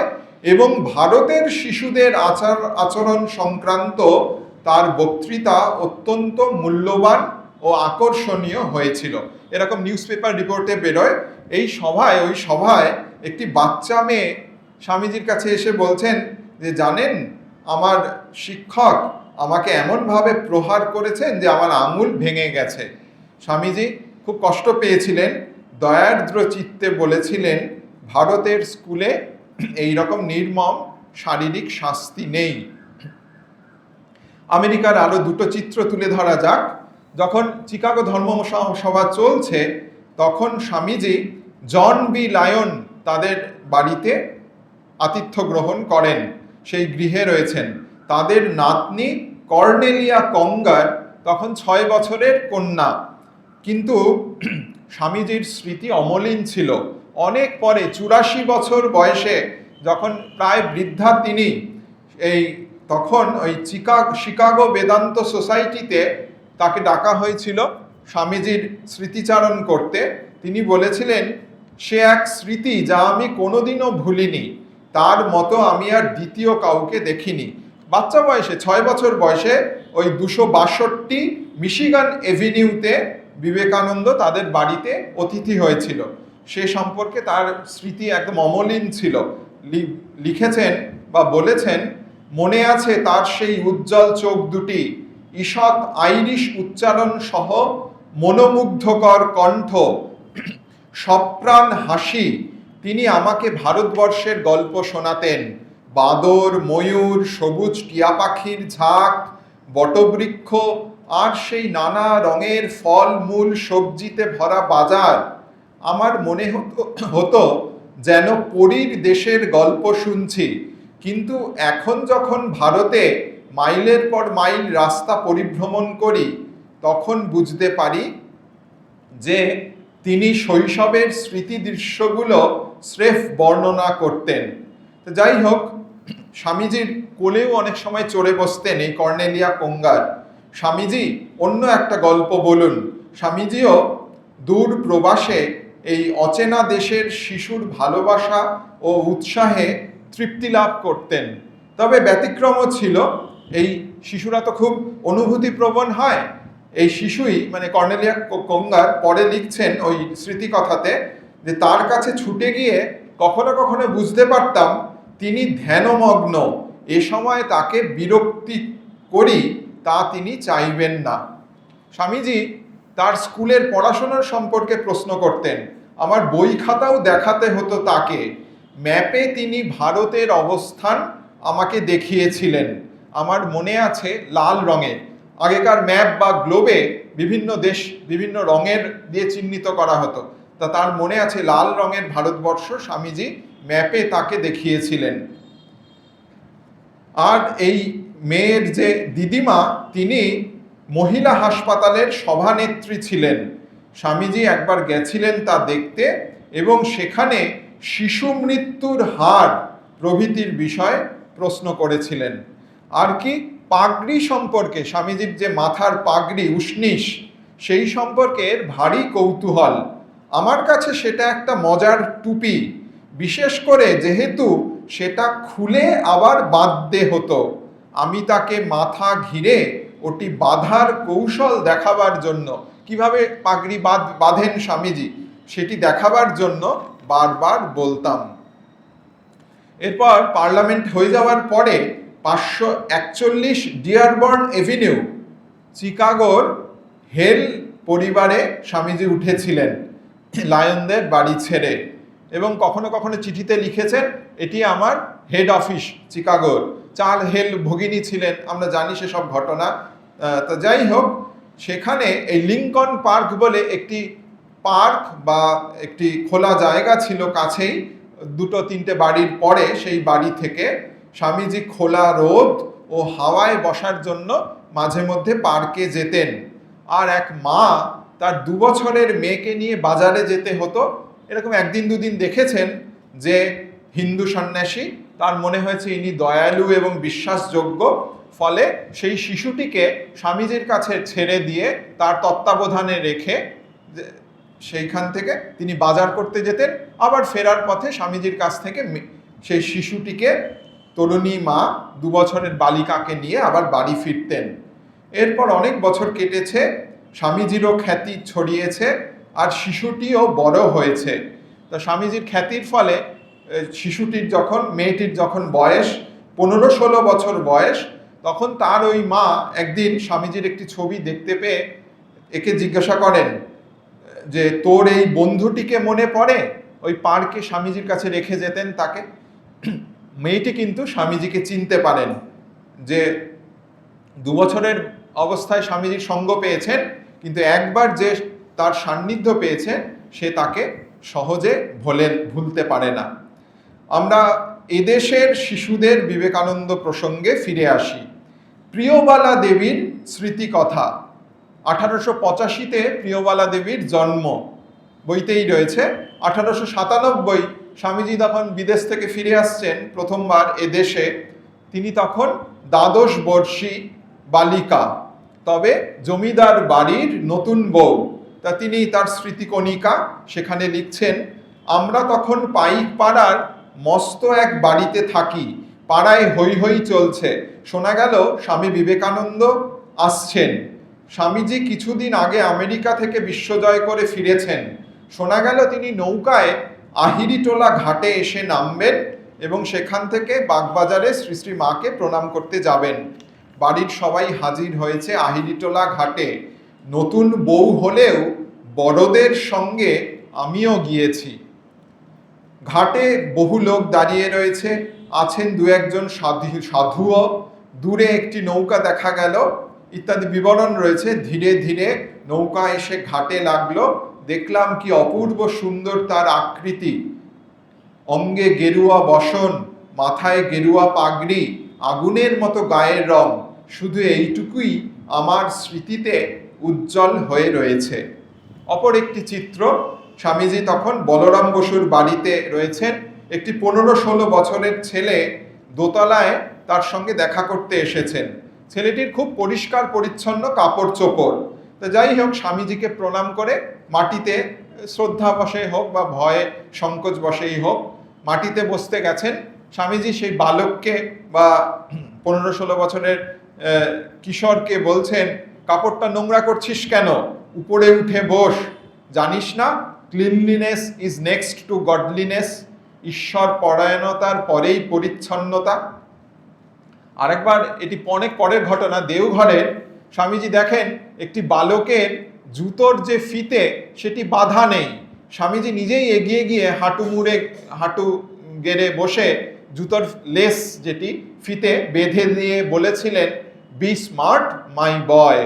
এবং ভারতের শিশুদের আচরণ সংক্রান্ত তার বক্তৃতা অত্যন্ত মূল্যবান ও আকর্ষণীয় হয়েছিল, এরকম নিউজ পেপার রিপোর্টে বেরোয়। ওই সভায় একটি বাচ্চা মেয়ে স্বামীজির কাছে এসে বলছেন যে জানেন, আমার শিক্ষক আমাকে এমনভাবে প্রহার করেছেন যে আমার আঙুল ভেঙে গেছে। স্বামীজি খুব কষ্ট পেয়েছিলেন, দয়ার্দ্র চিত্তে বলেছিলেন, ভারতের স্কুলে এই রকম নির্মম শারীরিক শাস্তি নেই। আমেরিকার আরও দুটো চিত্র তুলে ধরা যাক। যখন চিকাগো ধর্ম সভা চলছে, তখন স্বামীজি জন বি লায়ন তাদের বাড়িতে আতিথ্য গ্রহণ করেন, সেই গৃহে রয়েছেন। তাদের নাতনি কর্নেলিয়া কঙ্গার তখন 6 বছরের কন্যা, কিন্তু স্বামীজির স্মৃতি অমলিন ছিল। অনেক পরে 84 বছর বয়সে যখন প্রায় বৃদ্ধা তিনি, তখন ওই শিকাগো বেদান্ত সোসাইটিতে তাকে ডাকা হয়েছিল স্বামীজির স্মৃতিচারণ করতে। তিনি বলেছিলেন, সে এক স্মৃতি যা আমি কোনোদিনও ভুলিনি, তার মতো আমি আর দ্বিতীয় কাউকে দেখিনি। বাচ্চা বয়সে, 6 বছর বয়সে, ওই 262 মিশিগান এভিনিউতে বিবেকানন্দ তাদের বাড়িতে অতিথি হয়েছিল। সে সম্পর্কে তার স্মৃতি একদম অমলিন ছিল। লিখেছেন বা বলেছেন, মনে আছে তার সেই উজ্জ্বল চোখ দুটি, ঈষৎ আইরিশ উচ্চারণ সহ মনোমুগ্ধকর কণ্ঠ, সপ্রাণ হাসি। তিনি আমাকে ভারতবর্ষের গল্প শোনাতেন, বাদর, ময়ূর, সবুজ টিয়া পাখির ঝাঁক, বটবৃক্ষ, আর সেই নানা রঙের ফল মূল সবজিতে ভরা বাজার। আমার মনে হতো যেন পরীর দেশের গল্প শুনছি। কিন্তু এখন যখন ভারতে মাইলের পর মাইল রাস্তা পরিভ্রমণ করি, তখন বুঝতে পারি যে তিনি শৈশবের স্মৃতি দৃশ্যগুলো স্রেফ বর্ণনা করতেন। তো যাই হোক, স্বামীজির কোলেও অনেক সময় চড়ে বসতেন এই কর্নেলিয়া কঙ্গার। স্বামীজি অন্য একটা গল্প বলুন। স্বামীজিও দূর প্রবাসে এই অচেনা দেশের শিশুর ভালোবাসা ও উৎসাহে তৃপ্তি লাভ করতেন। তবে ব্যতিক্রমও ছিল, এই শিশুরা তো খুব অনুভূতিপ্রবণ হয়। এই শিশুই, মানে কর্নেলিয়া কঙ্গার পরে লিখছেন ওই স্মৃতিকথাতে, যে তার কাছে ছুটে গিয়ে কখনো কখনো বুঝতে পারতাম তিনি ধ্যানমগ্ন, এ সময় তাকে বিরক্তি করি তা তিনি চাইবেন না। স্বামীজি তার স্কুলের পড়াশোনার সম্পর্কে প্রশ্ন করতেন, আমার বই খাতাও দেখাতে হতো তাকে। ম্যাপে তিনি ভারতের অবস্থান আমাকে দেখিয়েছিলেন, আমার মনে আছে লাল রঙের। আগেকার ম্যাপ বা গ্লোবে বিভিন্ন দেশ বিভিন্ন রঙের দিয়ে চিহ্নিত করা হতো, তা তার মনে আছে লাল রঙের ভারতবর্ষ স্বামীজি ম্যাপে তাকে দেখিয়েছিলেন। আর এই মেয়ের যে দিদিমা, তিনি মহিলা হাসপাতালের সভানেত্রী ছিলেন। স্বামীজি একবার গেছিলেন তা দেখতে এবং সেখানে শিশু মৃত্যুর হার প্রভৃতির বিষয়ে প্রশ্ন করেছিলেন। আর কি পাগড়ি সম্পর্কে, স্বামীজির যে মাথার পাগড়ি উষ্ণিস, সেই সম্পর্কে ভারী কৌতূহল। আমার কাছে সেটা একটা মজার টুপি, বিশেষ করে যেহেতু সেটা খুলে আবার বাঁধতে হতো। আমি তাকে মাথা ঘিরে ওটি বাঁধার কৌশল দেখাবার জন্য, কিভাবে পাগড়ি বাঁধেন স্বামীজি, সেটি দেখাবার জন্য বারবার বলতাম। এরপর পার্লামেন্ট হয়ে যাওয়ার পরে 541 ডিয়ারবর্ন এভিনিউ, চিকাগোর হেল পরিবারে স্বামীজি উঠেছিলেন লায়নদের বাড়ি ছেড়ে, এবং কখনো কখনো চিঠিতে লিখেছেন এটি আমার হেড অফিস চিকাগোর। চার্ল হেল ভগিনী ছিলেন, আমরা জানি সেসব ঘটনা। তো যাই হোক, সেখানে এই লিঙ্কন পার্ক বলে একটি পার্ক বা একটি খোলা জায়গা ছিল কাছেই, 2-3টে বাড়ির পরে। সেই বাড়ি থেকে স্বামীজি খোলা রোদ ও হাওয়ায় বসার জন্য মাঝে মধ্যে পার্কে যেতেন। আর এক মা তার 2 বছরের মেয়েকে নিয়ে বাজারে যেতে হতো। এরকম 1-2 দিন দেখেছেন যে হিন্দু সন্ন্যাসী, তার মনে হয়েছে ইনি দয়ালু এবং বিশ্বাসযোগ্য, ফলে সেই শিশুটিকে স্বামীজির কাছে ছেড়ে দিয়ে তার তত্ত্বাবধানে রেখে সেইখান থেকে তিনি বাজার করতে যেতেন। আবার ফেরার পথে স্বামীজির কাছ থেকে সেই শিশুটিকে, তরুণী মা 2 বছরের বালিকাকে নিয়ে আবার বাড়ি ফিরতেন। এরপর অনেক বছর কেটেছে, স্বামীজিরও খ্যাতি ছড়িয়েছে আর শিশুটিও বড় হয়েছে। তো স্বামীজির খ্যাতির ফলে মেয়েটির যখন বয়স 15-16 বছর বয়স, তখন তার ওই মা একদিন স্বামীজির একটি ছবি দেখতে পেয়ে একে জিজ্ঞাসা করেন যে তোর এই বন্ধুটিকে মনে পড়ে? ওই পার্কে স্বামীজির কাছে রেখে যেতেন তাকে। মেয়েটি কিন্তু স্বামীজিকে চিনতে পারেন যে 2 বছরের অবস্থায় স্বামীজির সঙ্গ পেয়েছেন, কিন্তু একবার যে তার সান্নিধ্য পেয়েছে সে তাকে সহজে ভুলতে পারে না। আমরা এদেশের শিশুদের বিবেকানন্দ প্রসঙ্গে ফিরে আসি। প্রিয়বালা দেবীর স্মৃতিকথা। 1885-তে প্রিয়বালা দেবীর জন্ম, বইতেই রয়েছে। 1897 স্বামীজি তখন বিদেশ থেকে ফিরে আসছেন প্রথমবার এদেশে। তিনি তখন 12 বর্ষী বালিকা, তবে জমিদার বাড়ির নতুন বউ। তা তিনি তার স্মৃতিকণিকা সেখানে লিখছেন, আমরা তখন পাইক পাড়ার মস্ত এক বাড়িতে থাকি। পাড়ায় হৈ হৈ চলছে, শোনা গেল স্বামী বিবেকানন্দ আসছেন। স্বামীজি কিছুদিন আগে আমেরিকা থেকে বিশ্বজয় করে ফিরেছেন। শোনা গেল তিনি নৌকায় আহিরিটোলা ঘাটে এসে নামবেন এবং সেখান থেকে বাগবাজারে শ্রী শ্রী মাকে প্রণাম করতে যাবেন। বাড়ির সবাই হাজির হয়েছে আহিরিটোলা ঘাটে। নতুন বউ হলেও বড়দের সঙ্গে আমিও গিয়েছি। ঘাটে বহু লোক দাঁড়িয়ে রয়েছে, আছেন 2-1 সাধুও। দূরে একটি নৌকা দেখা গেল, ইত্যাদি বিবরণ রয়েছে। ধীরে ধীরে নৌকা এসে ঘাটে লাগলো। দেখলাম কি অপূর্ব সুন্দর তার আকৃতি, অঙ্গে গেরুয়া বসন, মাথায় গেরুয়া পাগড়ি, আগুনের মতো গায়ের রং। শুধু এইটুকুই আমার স্মৃতিতে উজ্জ্বল হয়ে রয়েছে। অপর একটি চিত্র, স্বামীজি তখন বলরাম বসুর বাড়িতে রয়েছেন। একটি 15-16 বছরের ছেলে দোতলায় তার সঙ্গে দেখা করতে এসেছেন। ছেলেটির খুব পরিষ্কার পরিচ্ছন্ন কাপড় চোপড়। তো যাই হোক, স্বামীজিকে প্রণাম করে মাটিতে, শ্রদ্ধা বসে হোক বা ভয়ে সংকোচ বসেই হোক, মাটিতে বসতে গেছেন। স্বামীজি সেই বালককে বা 15-16 বছরের কিশোরকে বলছেন, কাপড়টা নোংরা করছিস কেন? উপরে উঠে বস। জানিস না cleanliness is next to godliness? ঈশ্বর পরায়ণতার পরেই পরিচ্ছন্নতা। আরেকবার, এটি অনেক পরের ঘটনা, দেওঘরের স্বামীজি দেখেন একটি বালকের জুতোর যে ফিতে সেটি বাঁধা নেই। স্বামীজি নিজেই এগিয়ে গিয়ে হাঁটু গেড়ে বসে জুতোর লেস যেটি ফিতে বেঁধে দিয়ে বলেছিলেন, বি স্মার্ট মাই বয়।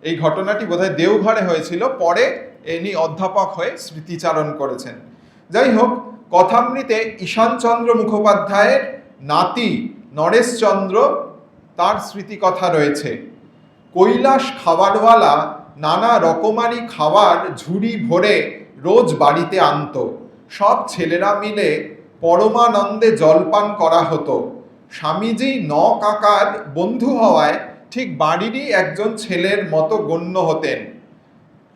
এই ঘটনাটি বোধহয় দেওঘরে হয়েছিল, পরে ইনি অধ্যাপক হয়ে স্মৃতিচারণ করেছেন। যাই হোক, কথামৃতে ঈশানচন্দ্র মুখোপাধ্যায়ের নাতি নরেশচন্দ্র, তার স্মৃতিকথা রয়েছে। কৈলাস খাবারওয়ালা নানা রকমারি খাবার ঝুড়ি ভরে রোজ বাড়িতে আনতো। সব ছেলেরা মিলে পরমানন্দে জলপান করা হতো। স্বামীজি কাকার বন্ধু হওয়ায় ঠিক বাড়িরই একজন ছেলের মতো গণ্য হতেন।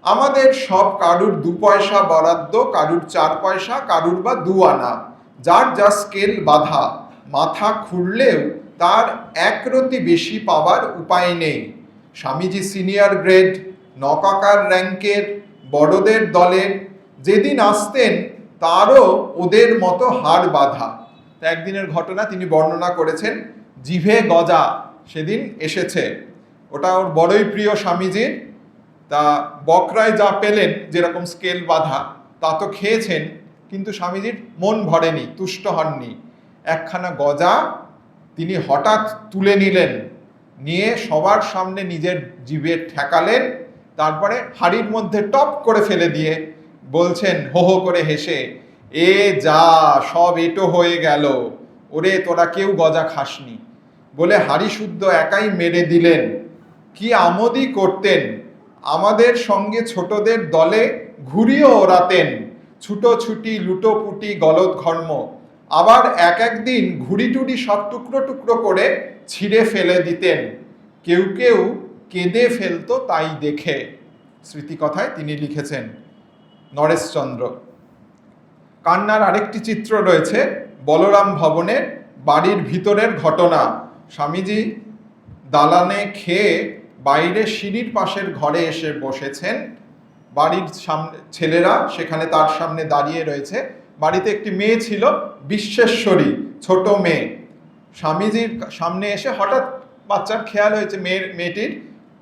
আমাদের সব কারুর 2 পয়সা বরাদ্দ, কারুর 4 পয়সা, কারুর বা 2 আনা, যার যা স্কেল বাঁধা। মাথা খুঁড়লেও তার একরতি বেশি পাওয়ার উপায় নেই। স্বামীজি সিনিয়র গ্রেড, কাকার র্যাঙ্কের, বড়দের দলের। যেদিন আসতেন তারও ওদের মতো হাড় বাঁধা। একদিনের ঘটনা তিনি বর্ণনা করেছেন, জিভে গজা সেদিন এসেছে। ওটা ওর বড়ই প্রিয় স্বামীজির। তা বকরায় যা পেলেন, যেরকম স্কেল বাঁধা, তা তো খেয়েছেন, কিন্তু স্বামীজির মন ভরেনি, তুষ্ট হননি। একখানা গজা তিনি হঠাৎ তুলে নিলেন, নিয়ে সবার সামনে নিজের জিভে ঠেকালেন, তারপরে হাড়ির মধ্যে টপ করে ফেলে দিয়ে বলছেন হো হো করে হেসে, এ যা সব এটো হয়ে গেল, ওরে তোরা কেউ গজা খাসনি, বলে হাড়ি শুদ্ধ একাই মেরে দিলেন। কি আমোদই করতেন! আমাদের সঙ্গে ছোটদের দলে ঘুরিও ওড়াতেন, ছুটোছুটি, লুটোপুটি, গলদঘর্ম। আবার একদিন ঘুড়ি টুড়ি সব টুকরো টুকরো করে ছিঁড়ে ফেলে দিতেন। কেউ কেউ কেঁদে ফেলতো তাই দেখে। স্মৃতিকথায় তিনি লিখেছেন, নরেশচন্দ্র। কান্নার আরেকটি চিত্র রয়েছে বলরাম ভবনের বাড়ির ভিতরের ঘটনা। স্বামীজি দালানে খেয়ে বাইরে সিঁড়ির পাশের ঘরে এসে বসেছেন। বাড়ির সামনে ছেলেরা সেখানে তার সামনে দাঁড়িয়ে রয়েছে। বাড়িতে একটি মেয়ে ছিল, বিশ্বেশ্বরী, ছোট মেয়ে। স্বামীজির সামনে এসে হঠাৎ বাচ্চার খেয়াল হয়েছে মেয়েটির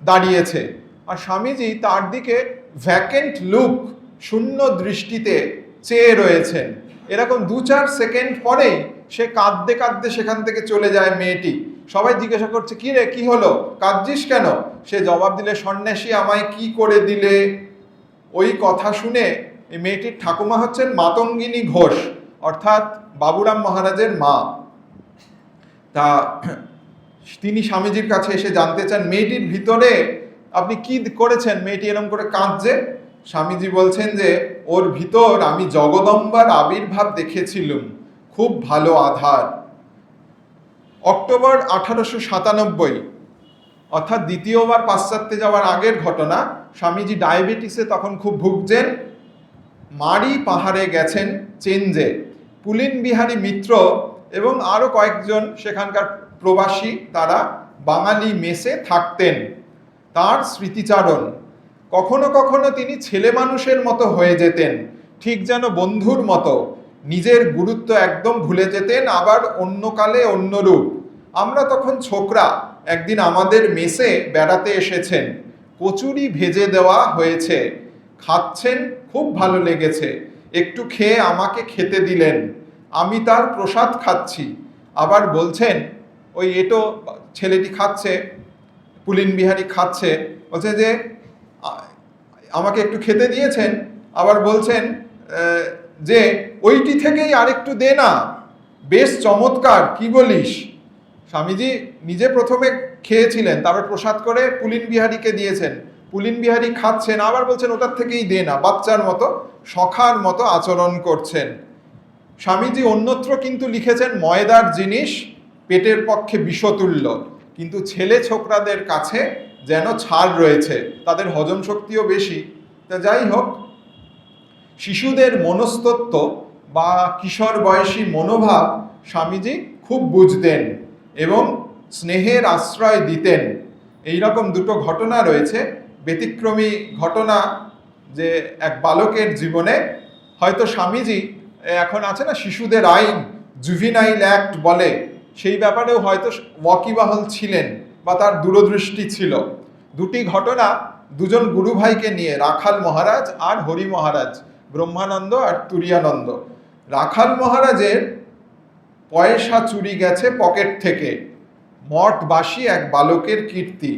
দাঁড়িয়েছে, আর স্বামীজি তার দিকে ভ্যাকেন্ট লুক, শূন্য দৃষ্টিতে চেয়ে রয়েছেন। এরকম 2-4 সেকেন্ড পরেই সে কাঁদতে কাঁদতে সেখান থেকে চলে যায় মেয়েটি। সবাই জিজ্ঞাসা করছে, কি রে, কি হলো, কাঁদছিস কেন? সে জবাব দিলে, সন্ন্যাসী আমায় কি করে দিলে। ওই কথা শুনে এই মেয়েটির ঠাকুমা হচ্ছেন মাতঙ্গিনী ঘোষ, অর্থাৎ বাবুরাম মহারাজের মা। তা তিনি স্বামীজির কাছে এসে জানতে চান, মেয়েটির ভিতরে আপনি কি করেছেন, মেয়েটি এরকম করে কাঁদছে? স্বামীজি বলছেন যে ওর ভিতর আমি জগদম্বার আবির্ভাব দেখেছিলাম, খুব ভালো আধার। অক্টোবর 1897, অর্থাৎ দ্বিতীয়বার পাশ্চাত্যে যাওয়ার আগের ঘটনা। স্বামীজি ডায়াবেটিসে তখন খুব ভুগছেন। মারি পাহাড়ে গেছেন চেঞ্জে। পুলিন বিহারী মিত্র এবং আরও কয়েকজন সেখানকার প্রবাসী, তারা বাঙালি মেসে থাকতেন। তার স্মৃতিচারণ। কখনো কখনো তিনি ছেলে মানুষের মতো হয়ে যেতেন, ঠিক যেন বন্ধুর মতো। নিজের গুরুত্ব একদম ভুলে যেতেন, আবার অন্য কালে অন্য রূপ। আমরা তখন ছোকরা। একদিন আমাদের মেসে বেড়াতে এসেছেন। কচুরি ভেজে দেওয়া হয়েছে, খাচ্ছেন, খুব ভালো লেগেছে। একটু খেয়ে আমাকে খেতে দিলেন। আমি তার প্রসাদ খাচ্ছি। আবার বলছেন, ওই এটো ছেলেটি খাচ্ছে, পুলিন বিহারী খাচ্ছে, বলছে যে আমাকে একটু খেতে দিয়েছেন। আবার বলছেন যে ওইটি থেকেই আরেকটু দে না, বেশ চমৎকার, কি বলিস? স্বামীজি নিজে প্রথমে খেয়েছিলেন, তারপর প্রসাদ করে পুলিন বিহারীকে দিয়েছেন। পুলিন বিহারী খাচ্ছেন, আবার বলছেন ওটার থেকেই দে না, বাচ্চার মতো, সখার মতো আচরণ করছেন। স্বামীজি অন্যত্র কিন্তু লিখেছেন, ময়দার জিনিস পেটের পক্ষে বিষতুল্য, কিন্তু ছেলে ছোকরাদের কাছে যেন ছাড় রয়েছে, তাদের হজম শক্তিও বেশি। তা যাই হোক, শিশুদের মনস্তত্ত্ব বা কিশোর বয়সী মনোভাব স্বামীজি খুব বুঝতেন এবং স্নেহের আশ্রয় দিতেন। এই রকম দুটো ঘটনা রয়েছে। ব্যতিক্রমী ঘটনা, যে এক বালকের জীবনে, হয়তো স্বামীজি এখন আছে না শিশুদের আইন, জুভিনাইল অ্যাক্ট বলে, সেই ব্যাপারেও হয়তো ওয়াকিবহাল ছিলেন বা তার দূরদৃষ্টি ছিল। দুটি ঘটনা দুজন গুরু ভাইকে নিয়ে, রাখাল মহারাজ আর হরি মহারাজ, ব্রহ্মানন্দ আর তুরিয়ানন্দ। রাখাল মহারাজের পয়সা চুরি গেছে পকেট থেকে, মঠবাসী এক বালকের কীর্তি।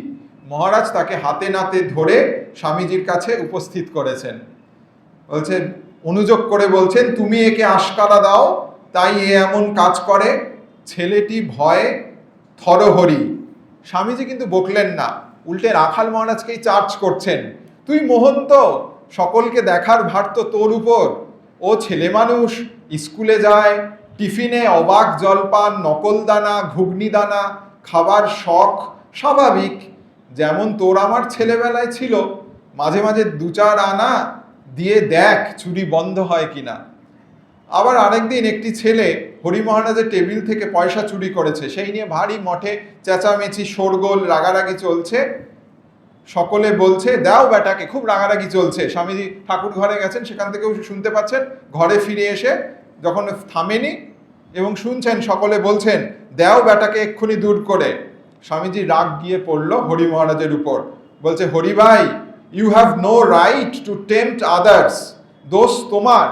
মহারাজ তাকে হাতে নাতে ধরে স্বামীজির কাছে উপস্থিত করেছেন। বলছেন, অনুযোগ করে বলছেন, তুমি একে আশকারা দাও, তাই এ এমন কাজ করে। ছেলেটি ভয়ে থরহরি। স্বামীজি কিন্তু বকলেন না, উল্টে রাখাল মহারাজকেই চার্জ করছেন, তুই মহন্ত, সকলকে দেখার ভার তো তোর উপর। ও ছেলে মানুষ, স্কুলে যায়, টিফিনে অবাক জলপান, নকল দানা, ঘুগনি দানা খাবার শখ স্বাভাবিক, যেমন তোর আমার ছেলেবেলায় ছিল। মাঝে মাঝে 2-4 আনা দিয়ে দেখ চুরি বন্ধ হয় কিনা। আবার আরেকদিন একটি ছেলে হরি মহারাজের টেবিল থেকে পয়সা চুরি করেছে, সেই নিয়ে ভারী মঠে চেঁচামেচি শোরগোল রাগারাগি চলছে। সকলে বলছে দাও বেটাকে, খুব রাগারাগি চলছে। স্বামীজি ঠাকুর ঘরে গেছেন, সেখান থেকেও শুনতে পাচ্ছেন। ঘরে ফিরে এসে যখন থামেনি এবং শুনছেন সকলে বলছেন দাও বেটাকে এক্ষুনি দূর করে, স্বামীজি রাগ গিয়ে পড়ল হরি মহারাজের উপর। বলছে, হরি ভাই, you have no right to tempt others. দোষ তোমার,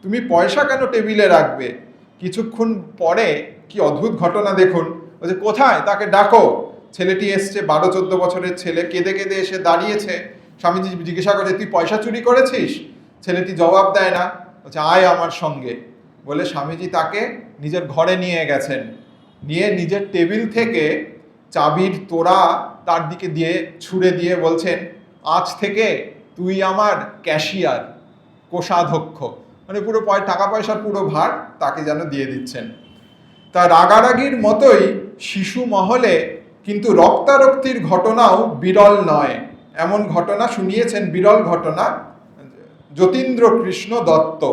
তুমি পয়সা কেন টেবিলে রাখবে? কিছুক্ষণ পরে কি অদ্ভুত ঘটনা দেখুন। বলছে, কোথায়? তাকে ডাকো। ছেলেটি এসছে, 12-14 বছরের ছেলে, কেঁদে কেঁদে এসে দাঁড়িয়েছে। স্বামীজি জিজ্ঞাসা করছে, তুই পয়সা চুরি করেছিস? ছেলেটি জবাব দেয় না। বলছে, আয় আমার সঙ্গে। বলে স্বামীজি তাকে নিজের ঘরে নিয়ে গেছেন। নিয়ে নিজের টেবিল থেকে চাবির তোড়া তার দিকে দিয়ে ছুঁড়ে দিয়ে বলছেন, আজ থেকে তুই আমার ক্যাশিয়ার, কোষাধ্যক্ষ। মানে পুরো টাকা পয়সার পুরো ভার তাকে যেন দিয়ে দিচ্ছেন। তা রাগারাগির মতোই শিশু মহলে কিন্তু রক্তারক্তির ঘটনাও বিরল নয়। এমন ঘটনা শুনিয়েছেন, বিরল ঘটনা, যতীন্দ্র কৃষ্ণ দত্ত।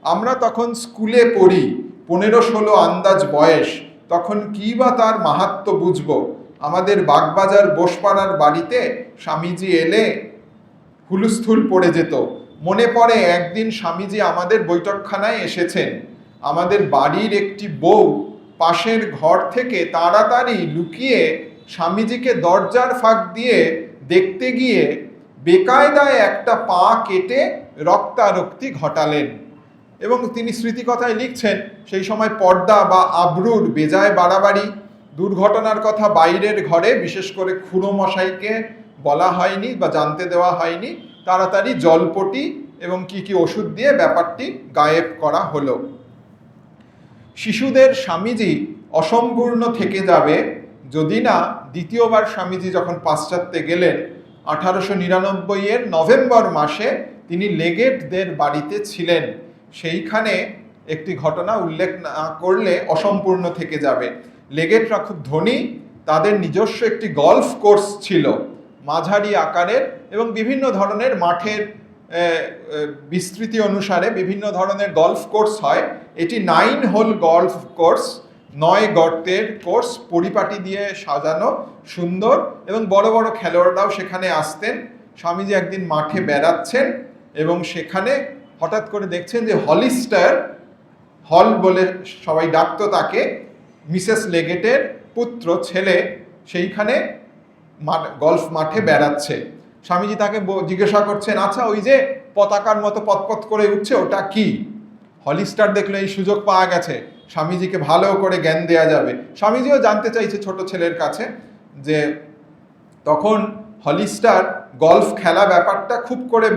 আমরা তখন স্কুলে পড়ি, 15-16 আন্দাজ বয়স। তখন কি বা তার মাহাত্ম্য বুঝবো। আমাদের বাগবাজার বোসপাড়ার বাড়িতে স্বামীজি এলে হুলস্থুল পড়ে যেত। মনে পড়ে একদিন স্বামীজি আমাদের বৈঠকখানায় এসেছেন। আমাদের বাড়ির একটি বউ পাশের ঘর থেকে তাড়াতাড়ি লুকিয়ে স্বামীজিকে দরজার ফাঁক দিয়ে দেখতে গিয়ে বেকায়দায় একটা পা কেটে রক্তারক্তি ঘটালেন। এবং তিনি স্মৃতিকথায় লিখছেন, সেই সময় পর্দা বা আবরুর বেজায় বাড়াবাড়ি। দুর্ঘটনার কথা বাইরের ঘরে, বিশেষ করে খুড়ো মশাইকে বলা হয়নি বা জানতে দেওয়া হয়নি। তাড়াতাড়ি জলপটি এবং কি ওষুধ দিয়ে ব্যাপারটি গায়েব করা হলো। শিশুদের স্বামীজি অসম্পূর্ণ থেকে যাবে যদি না দ্বিতীয়বার স্বামীজি যখন পাশ্চাত্যে গেলেন 1899-এর নভেম্বর মাসে তিনি লেগেটদের বাড়িতে ছিলেন। সেইখানে একটি ঘটনা উল্লেখ না করলে অসম্পূর্ণ থেকে যাবে। লেগেটরা খুব ধনী, তাদের নিজস্ব একটি গলফ কোর্স ছিল, মাঝারি আকারের এবং বিভিন্ন ধরনের মাঠের বিস্তৃতি অনুসারে বিভিন্ন ধরনের গলফ কোর্স হয়। এটি 9 হোল গলফ কোর্স, 9 গর্তের কোর্স, পরিপাটি দিয়ে সাজানো, সুন্দর, এবং বড় বড় খেলোয়াড়রাও সেখানে আসতেন। স্বামীজি একদিন মাঠে বেড়াচ্ছেন এবং সেখানে হঠাৎ করে দেখছেন যে হলিস্টার, হল বলে সবাই ডাকতো তাকে, মিসেস লেগেটের পুত্র, ছেলে, সেইখানে গলফ মাঠে বেড়াচ্ছে। স্বামীজি তাকে জিজ্ঞাসা করছেন, আচ্ছা ওই যে পতাকার মতো পতপত করে উঠছে ওটা কি? হলিস্টার দেখলে এই সুযোগ পাওয়া গেছে, স্বামীজিকে ভালো করে জ্ঞান দেওয়া যাবে। স্বামীজিও জানতে চাইছে ছোট ছেলের কাছে। যে তখন হলিস্টার গলফ খেলা ব্যাপারটা খুব করে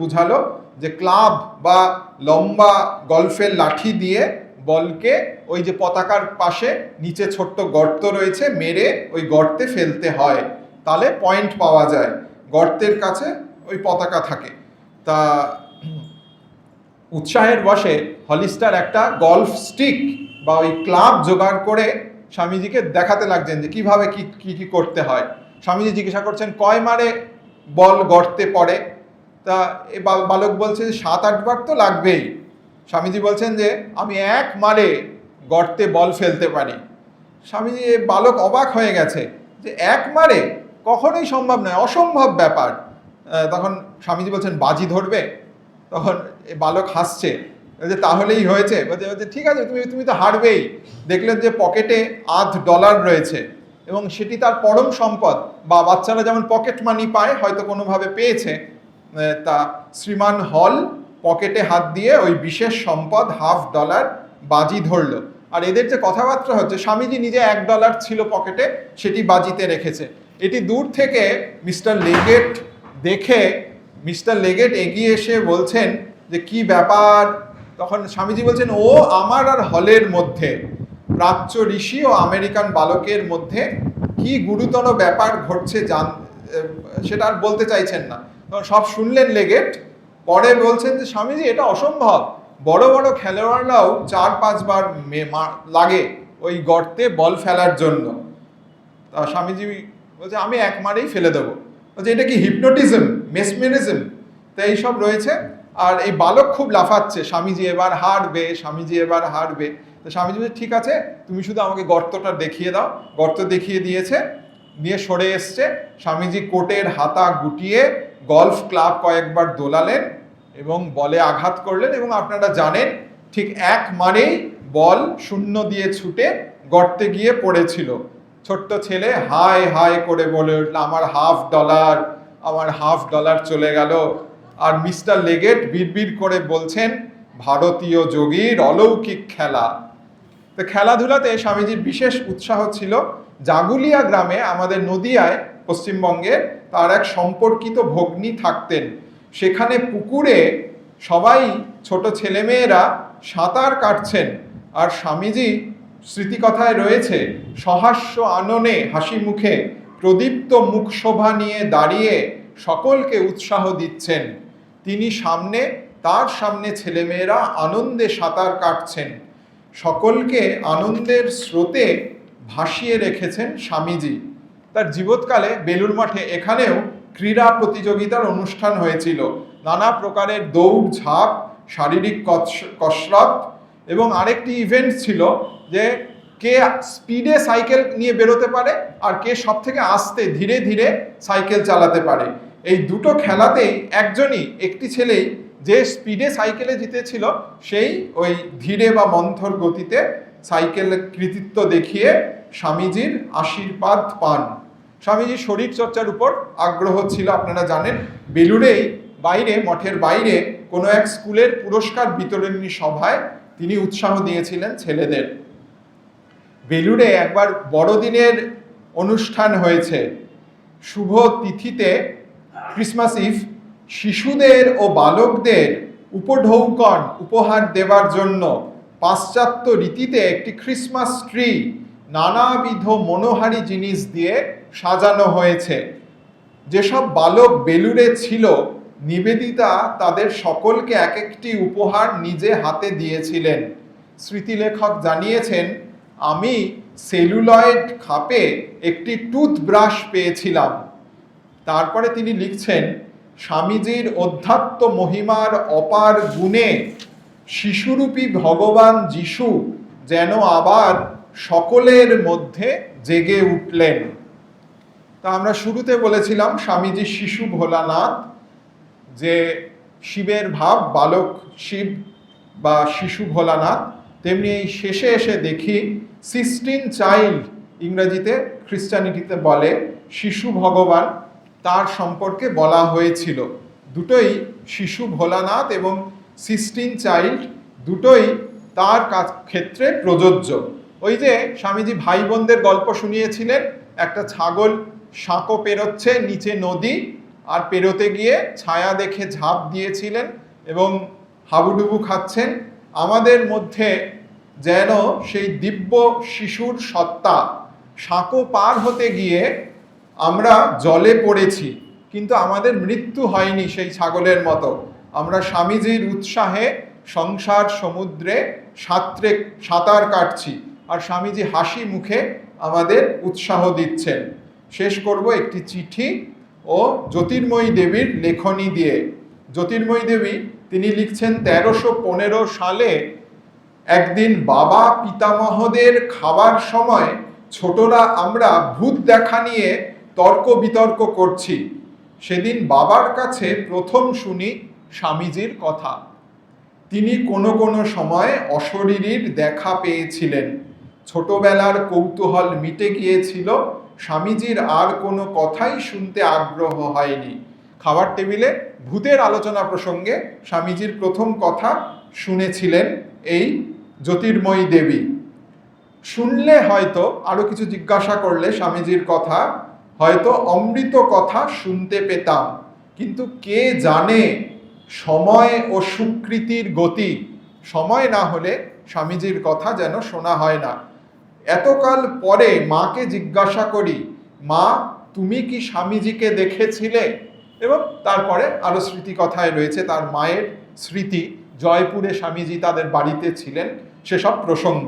বুঝালো যে ক্লাব বা লম্বা গলফের লাঠি দিয়ে বলকে ওই যে পতাকার পাশে নিচে ছোট্ট গর্ত রয়েছে, মেরে ওই গর্তে ফেলতে হয়, তাহলে পয়েন্ট পাওয়া যায়। গর্তের কাছে ওই পতাকা থাকে। তা উৎসাহের বশে হলিস্টার একটা গলফ স্টিক বা ওই ক্লাব জোগাড় করে স্বামীজিকে দেখাতে লাগছেন যে কীভাবে কি করতে হয়। স্বামীজি জিজ্ঞাসা করছেন, কয় মারে বল গর্তে পড়ে? তা এ বালক বলছে যে 7-8 বার তো লাগবেই। স্বামীজি বলছেন যে আমি 1 মারে গর্তে বল ফেলতে পারি। স্বামীজি, বালক অবাক হয়ে গেছে যে 1 মারে কখনোই সম্ভব নয়, অসম্ভব ব্যাপার। তখন স্বামীজি বলছেন, বাজি ধরবে? তখন বালক হাসছে, যে তাহলেই হয়েছে। বলছে ঠিক আছে, তুমি তো হারবেই। দেখলেন যে পকেটে $8 রয়েছে এবং সেটি তার পরম সম্পদ। বা বাচ্চারা যেমন পকেট মানি পায়, হয়তো কোনোভাবে পেয়েছে, তা শ্রীমান হল পকেটে হাত দিয়ে ওই বিশেষ সম্পদ $1/2 বাজি ধরল। আর এদের যে কথাবার্তা হচ্ছে, স্বামীজি নিজে $1 ছিল পকেটে, সেটি বাজিতে রেখেছে। এটি দূর থেকে মিস্টার লেগেট দেখে মিস্টার লেগেট এগিয়ে এসে বলছেন যে কি ব্যাপার? তখন স্বামীজি বলছেন, ও আমার আর হলের মধ্যে, প্রাচ্য ঋষি ও আমেরিকান বালকের মধ্যে কি গুরুতর ব্যাপার ঘটছে সেটা আর বলতে চাইছেন না। তখন সব শুনলেন লেগেট, পরে বলছেন যে স্বামীজি এটা অসম্ভব, বড় বড় খেলোয়াড়রাও 4-5 বার লাগে ওই গর্তে বল ফেলার জন্য। তা স্বামীজি বলছে আমি এক মারেই ফেলে দেবো। বলছে এটা কি হিপনোটিজম, মেসমেরিজম? তো এইসব রয়েছে। আর এই বালক খুব লাফাচ্ছে, স্বামীজি এবার হারবে, স্বামীজি এবার হারবে। তো স্বামীজি বলছে ঠিক আছে, তুমি শুধু আমাকে গর্তটা দেখিয়ে দাও। গর্ত দেখিয়ে দিয়েছে, দিয়ে সরে এসছে। স্বামীজি কোটের হাতা গুটিয়ে গলফ ক্লাব কয়েকবার দোলালেন এবং বলে আঘাত করলেন, এবং আপনারা জানেন ঠিক এক মারেই বল শূন্য দিয়ে ছুটে গর্তে গিয়ে পড়েছিল। ছোট্ট ছেলে হায় হায় করে বলে উঠল, আমার $50, আমার $50 চলে গেল। আর মিস্টার লেগেট বিড়বিড় করে বলছেন, ভারতীয় যোগীর অলৌকিক খেলা। তো খেলাধুলাতে স্বামীজির বিশেষ উৎসাহ ছিল। জাগুলিয়া গ্রামে, আমাদের নদিয়ায়, পশ্চিমবঙ্গের, তার এক সম্পর্কিত ভগ্নী থাকতেন। সেখানে পুকুরে সবাই ছোট ছেলেমেয়েরা সাঁতার কাটছেন, আর স্বামীজি, স্মৃতিকথায় রয়েছে, সহাস্য আননে হাসি মুখে প্রদীপ্ত মুখশোভা নিয়ে দাঁড়িয়ে সকলকে উৎসাহ দিচ্ছেন। তিনি সামনে, তার সামনে ছেলেমেয়েরা আনন্দে সাঁতার কাটছেন। সকলকে আনন্দের স্রোতে ভাসিয়ে রেখেছেন স্বামীজি। তার জীবৎকালে বেলুড় মাঠে এখানেও ক্রীড়া প্রতিযোগিতার অনুষ্ঠান হয়েছিল। নানা প্রকারের দৌড় ঝাঁপ, শারীরিক কসরত, এবং আরেকটি ইভেন্ট ছিল যে কে স্পিডে সাইকেল নিয়ে বেরোতে পারে আর কে সব থেকে আস্তে ধীরে ধীরে সাইকেল চালাতে পারে। এই দুটো খেলাতেই একটি ছেলেই যে স্পিডে সাইকেলে জিতেছিল, সেই ওই ধীরে বা মন্থর গতিতে সাইকেলের কৃতিত্ব দেখিয়ে স্বামীজির আশীর্বাদ পান। স্বামীজির শরীর চর্চার উপর আগ্রহ ছিল, আপনারা জানেন। বেলুড়েই বাইরে, মঠের বাইরে কোনো এক স্কুলের পুরস্কার বিতরণী সভায় তিনি উৎসাহ দিয়েছিলেন ছেলেদের। বেলুড়ে একবার বড়দিনের অনুষ্ঠান হয়েছে। শুভ তিথিতে, ক্রিসমাস ইভ, শিশুদের ও বালকদের উপঢৌকন উপহার দেবার জন্য পাশ্চাত্য রীতিতে একটি ক্রিসমাস ট্রি নানাবিধ মনোহারী জিনিস দিয়ে সাজানো হয়েছে। যেসব বালক বেলুড়ে ছিল, নিবেদিতা তাদের সকলকে এক একটি উপহার নিজে হাতে দিয়েছিলেন। স্মৃতিলেখক জানিয়েছেন, আমি সেলুলয়েড খাপে একটি টুথব্রাশ পেয়েছিলাম। তারপরে তিনি লিখছেন, স্বামীজির অধ্যাত্ম মহিমার অপার গুণে শিশুরূপী ভগবান যিশু যেন আবার সকলের মধ্যে জেগে উঠলেন। তা আমরা শুরুতে বলেছিলাম স্বামীজি শিশু ভোলানাথ, যে শিবের ভাব, বালক শিব বা শিশু ভোলানাথ। তেমনি এই শেষে এসে দেখি সিস্টিন চাইল্ড, ইংরেজিতে খ্রিস্টানিটিতে বলে শিশু ভগবান, তার সম্পর্কে বলা হয়েছিল। দুটোই, শিশু ভোলানাথ এবং সিস্টিন চাইল্ড, দুটোই তার ক্ষেত্রে প্রযোজ্য। ওই যে স্বামীজি ভাই বোনদের গল্প শুনিয়েছিলেন, একটা ছাগল সাঁকো পেরোচ্ছে, নিচে নদী, আর পেরোতে গিয়ে ছায়া দেখে ঝাঁপ দিয়েছিলেন এবং হাবুডুবু খাচ্ছেন। আমাদের মধ্যে যেন সেই দিব্য শিশুর সত্তা, সাঁকো পার হতে গিয়ে আমরা জলে পড়েছি, কিন্তু আমাদের মৃত্যু হয়নি সেই ছাগলের মতো। আমরা স্বামীজির উৎসাহে সংসার সমুদ্রে সাঁতার কাটছি, আর স্বামীজি হাসি মুখে আমাদের উৎসাহ দিচ্ছেন। শেষ করব একটি চিঠি ও জ্যোতির্ময়ী দেবীর লেখনী দিয়ে। জ্যোতির্ময়ী দেবী, তিনি লিখছেন, 1315 সালে একদিন বাবা পিতামহদের খাবার সময় ছোটরা আমরা ভূত দেখা নিয়ে তর্ক বিতর্ক করছি। সেদিন বাবার কাছে প্রথম শুনি স্বামীজির কথা। তিনি কোনো কোনো সময় অশরীরীর দেখা পেয়েছিলেন। ছোটবেলার কৌতূহল মিটে গিয়েছিল, স্বামীজির আর কোনো কথাই শুনতে আগ্রহ হয়নি। খাবার টেবিলে ভূতের আলোচনা প্রসঙ্গে স্বামীজির প্রথম কথা শুনেছিলেন এই জ্যোতির্ময়ী দেবী। শুনলে হয়তো, আরো কিছু জিজ্ঞাসা করলে স্বামীজির কথা, হয়তো অমৃত কথা শুনতে পেতাম, কিন্তু কে জানে সময় ও সুকৃতির গতি, সময় না হলে স্বামীজির কথা যেন শোনা হয় না। এতকাল পরে মাকে জিজ্ঞাসা করি, মা তুমি কি স্বামীজিকে দেখেছিলে? এবং তারপরে আরো স্মৃতি কথায় রয়েছে তার মায়ের স্মৃতি, জয়পুরে স্বামীজি তাদের বাড়িতে ছিলেন, সেসব প্রসঙ্গ।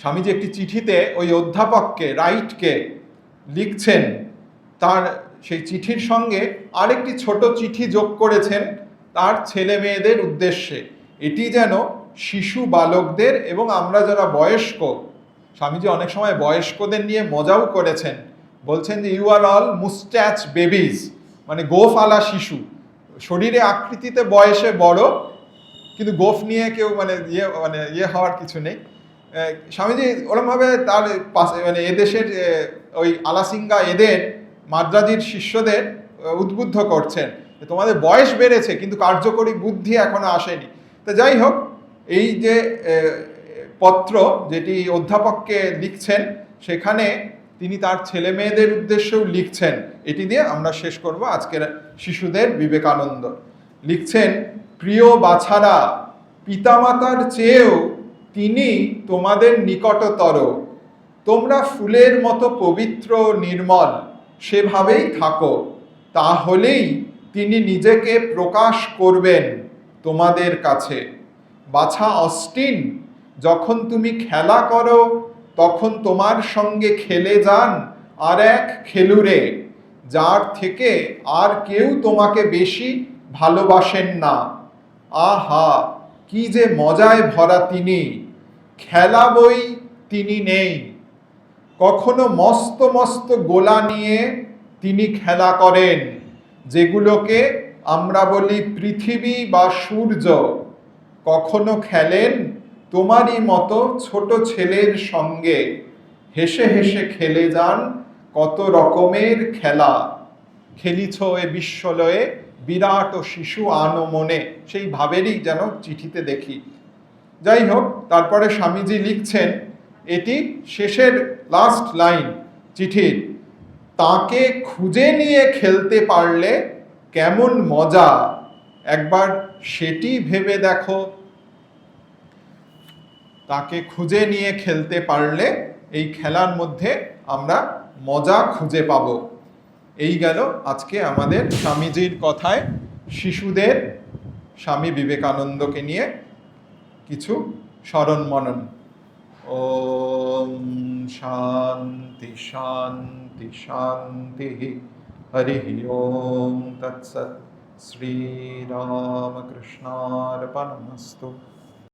স্বামীজি একটি চিঠিতে ওই অধ্যাপককে, রাইটকে লিখছেন, তার সেই চিঠির সঙ্গে আরেকটি ছোট চিঠি যোগ করেছেন তার ছেলে মেয়েদের উদ্দেশ্যে। এটি যেন শিশু বালকদের এবং আমরা যারা বয়স্ক, স্বামীজি অনেক সময় বয়স্কদের নিয়ে মজাও করেছেন, বলছেন যে ইউ আর অল মুস্ট্যাচ বেবিজ, মানে গোফালা শিশু, শরীরে আকৃতিতে বয়সে বড়, কিন্তু গোফ নিয়ে কেউ ইয়ে হওয়ার কিছু নেই। স্বামীজি ওরমভাবে তার পাশে এদেশের ওই আলাসিঙ্গা এদের মাদ্রাজির শিষ্যদের উদ্বুদ্ধ করছেন, তোমাদের বয়স বেড়েছে কিন্তু কার্যকরী বুদ্ধি এখনো আসেনি। তো যাই হোক, এই যে পত্র যেটি অধ্যাপককে লিখছেন, সেখানে তিনি তার ছেলে মেয়েদের উদ্দেশ্যেও লিখছেন। এটি দিয়ে আমরা শেষ করব আজকের শিশুদের বিবেকানন্দ। লিখছেন, প্রিয় বাছারা, পিতামাতার চেয়েও তিনি তোমাদের নিকটতর। তোমরা ফুলের মতো পবিত্র নির্মল, সেভাবেই থাকো, তাহলেই তিনি নিজেকে প্রকাশ করবেন তোমাদের কাছে। বাছা অস্টিন, যখন তুমি খেলা করো তখন তোমার সঙ্গে খেলে যান আর এক খেলুড়ে, যার থেকে আর কেউ তোমাকে বেশি ভালোবাসেন না। আহা, কি যে মজায় ভরা তিনি, খেলা বই তিনি নেই। কখনো মস্ত মস্ত গোলা নিয়ে তিনি খেলা করেন, যেগুলোকে আমরা বলি পৃথিবী বা সূর্য। কখনো খেলেন তোমারই মতো ছোট ছেলের সঙ্গে, হেসে হেসে খেলে যান কত রকমের খেলা। খেলিছ এ বিশ্বলয়ে বিরাট ও শিশু আনো মনে, সেই ভাবেরই যেন চিঠিতে দেখি। যাই হোক, তারপরে স্বামীজি লিখছেন, এটি শেষের লাস্ট লাইন চিঠির, তাকে খুঁজে নিয়ে খেলতে পারলে কেমন মজা, একবার সেটি ভেবে দেখো। তাকে খুঁজে নিয়ে খেলতে পারলে এই খেলার মধ্যে আমরা মজা খুঁজে পাব। এই গেল আজকে আমাদের স্বামীজির কথায় শিশুদের স্বামী বিবেকানন্দকে নিয়ে কিছু স্মরণ মনন। ওম শান্তি শান্তি শান্তি। হরি ওম তৎসৎ। শ্রীরামকৃষ্ণার্পণমস্তু।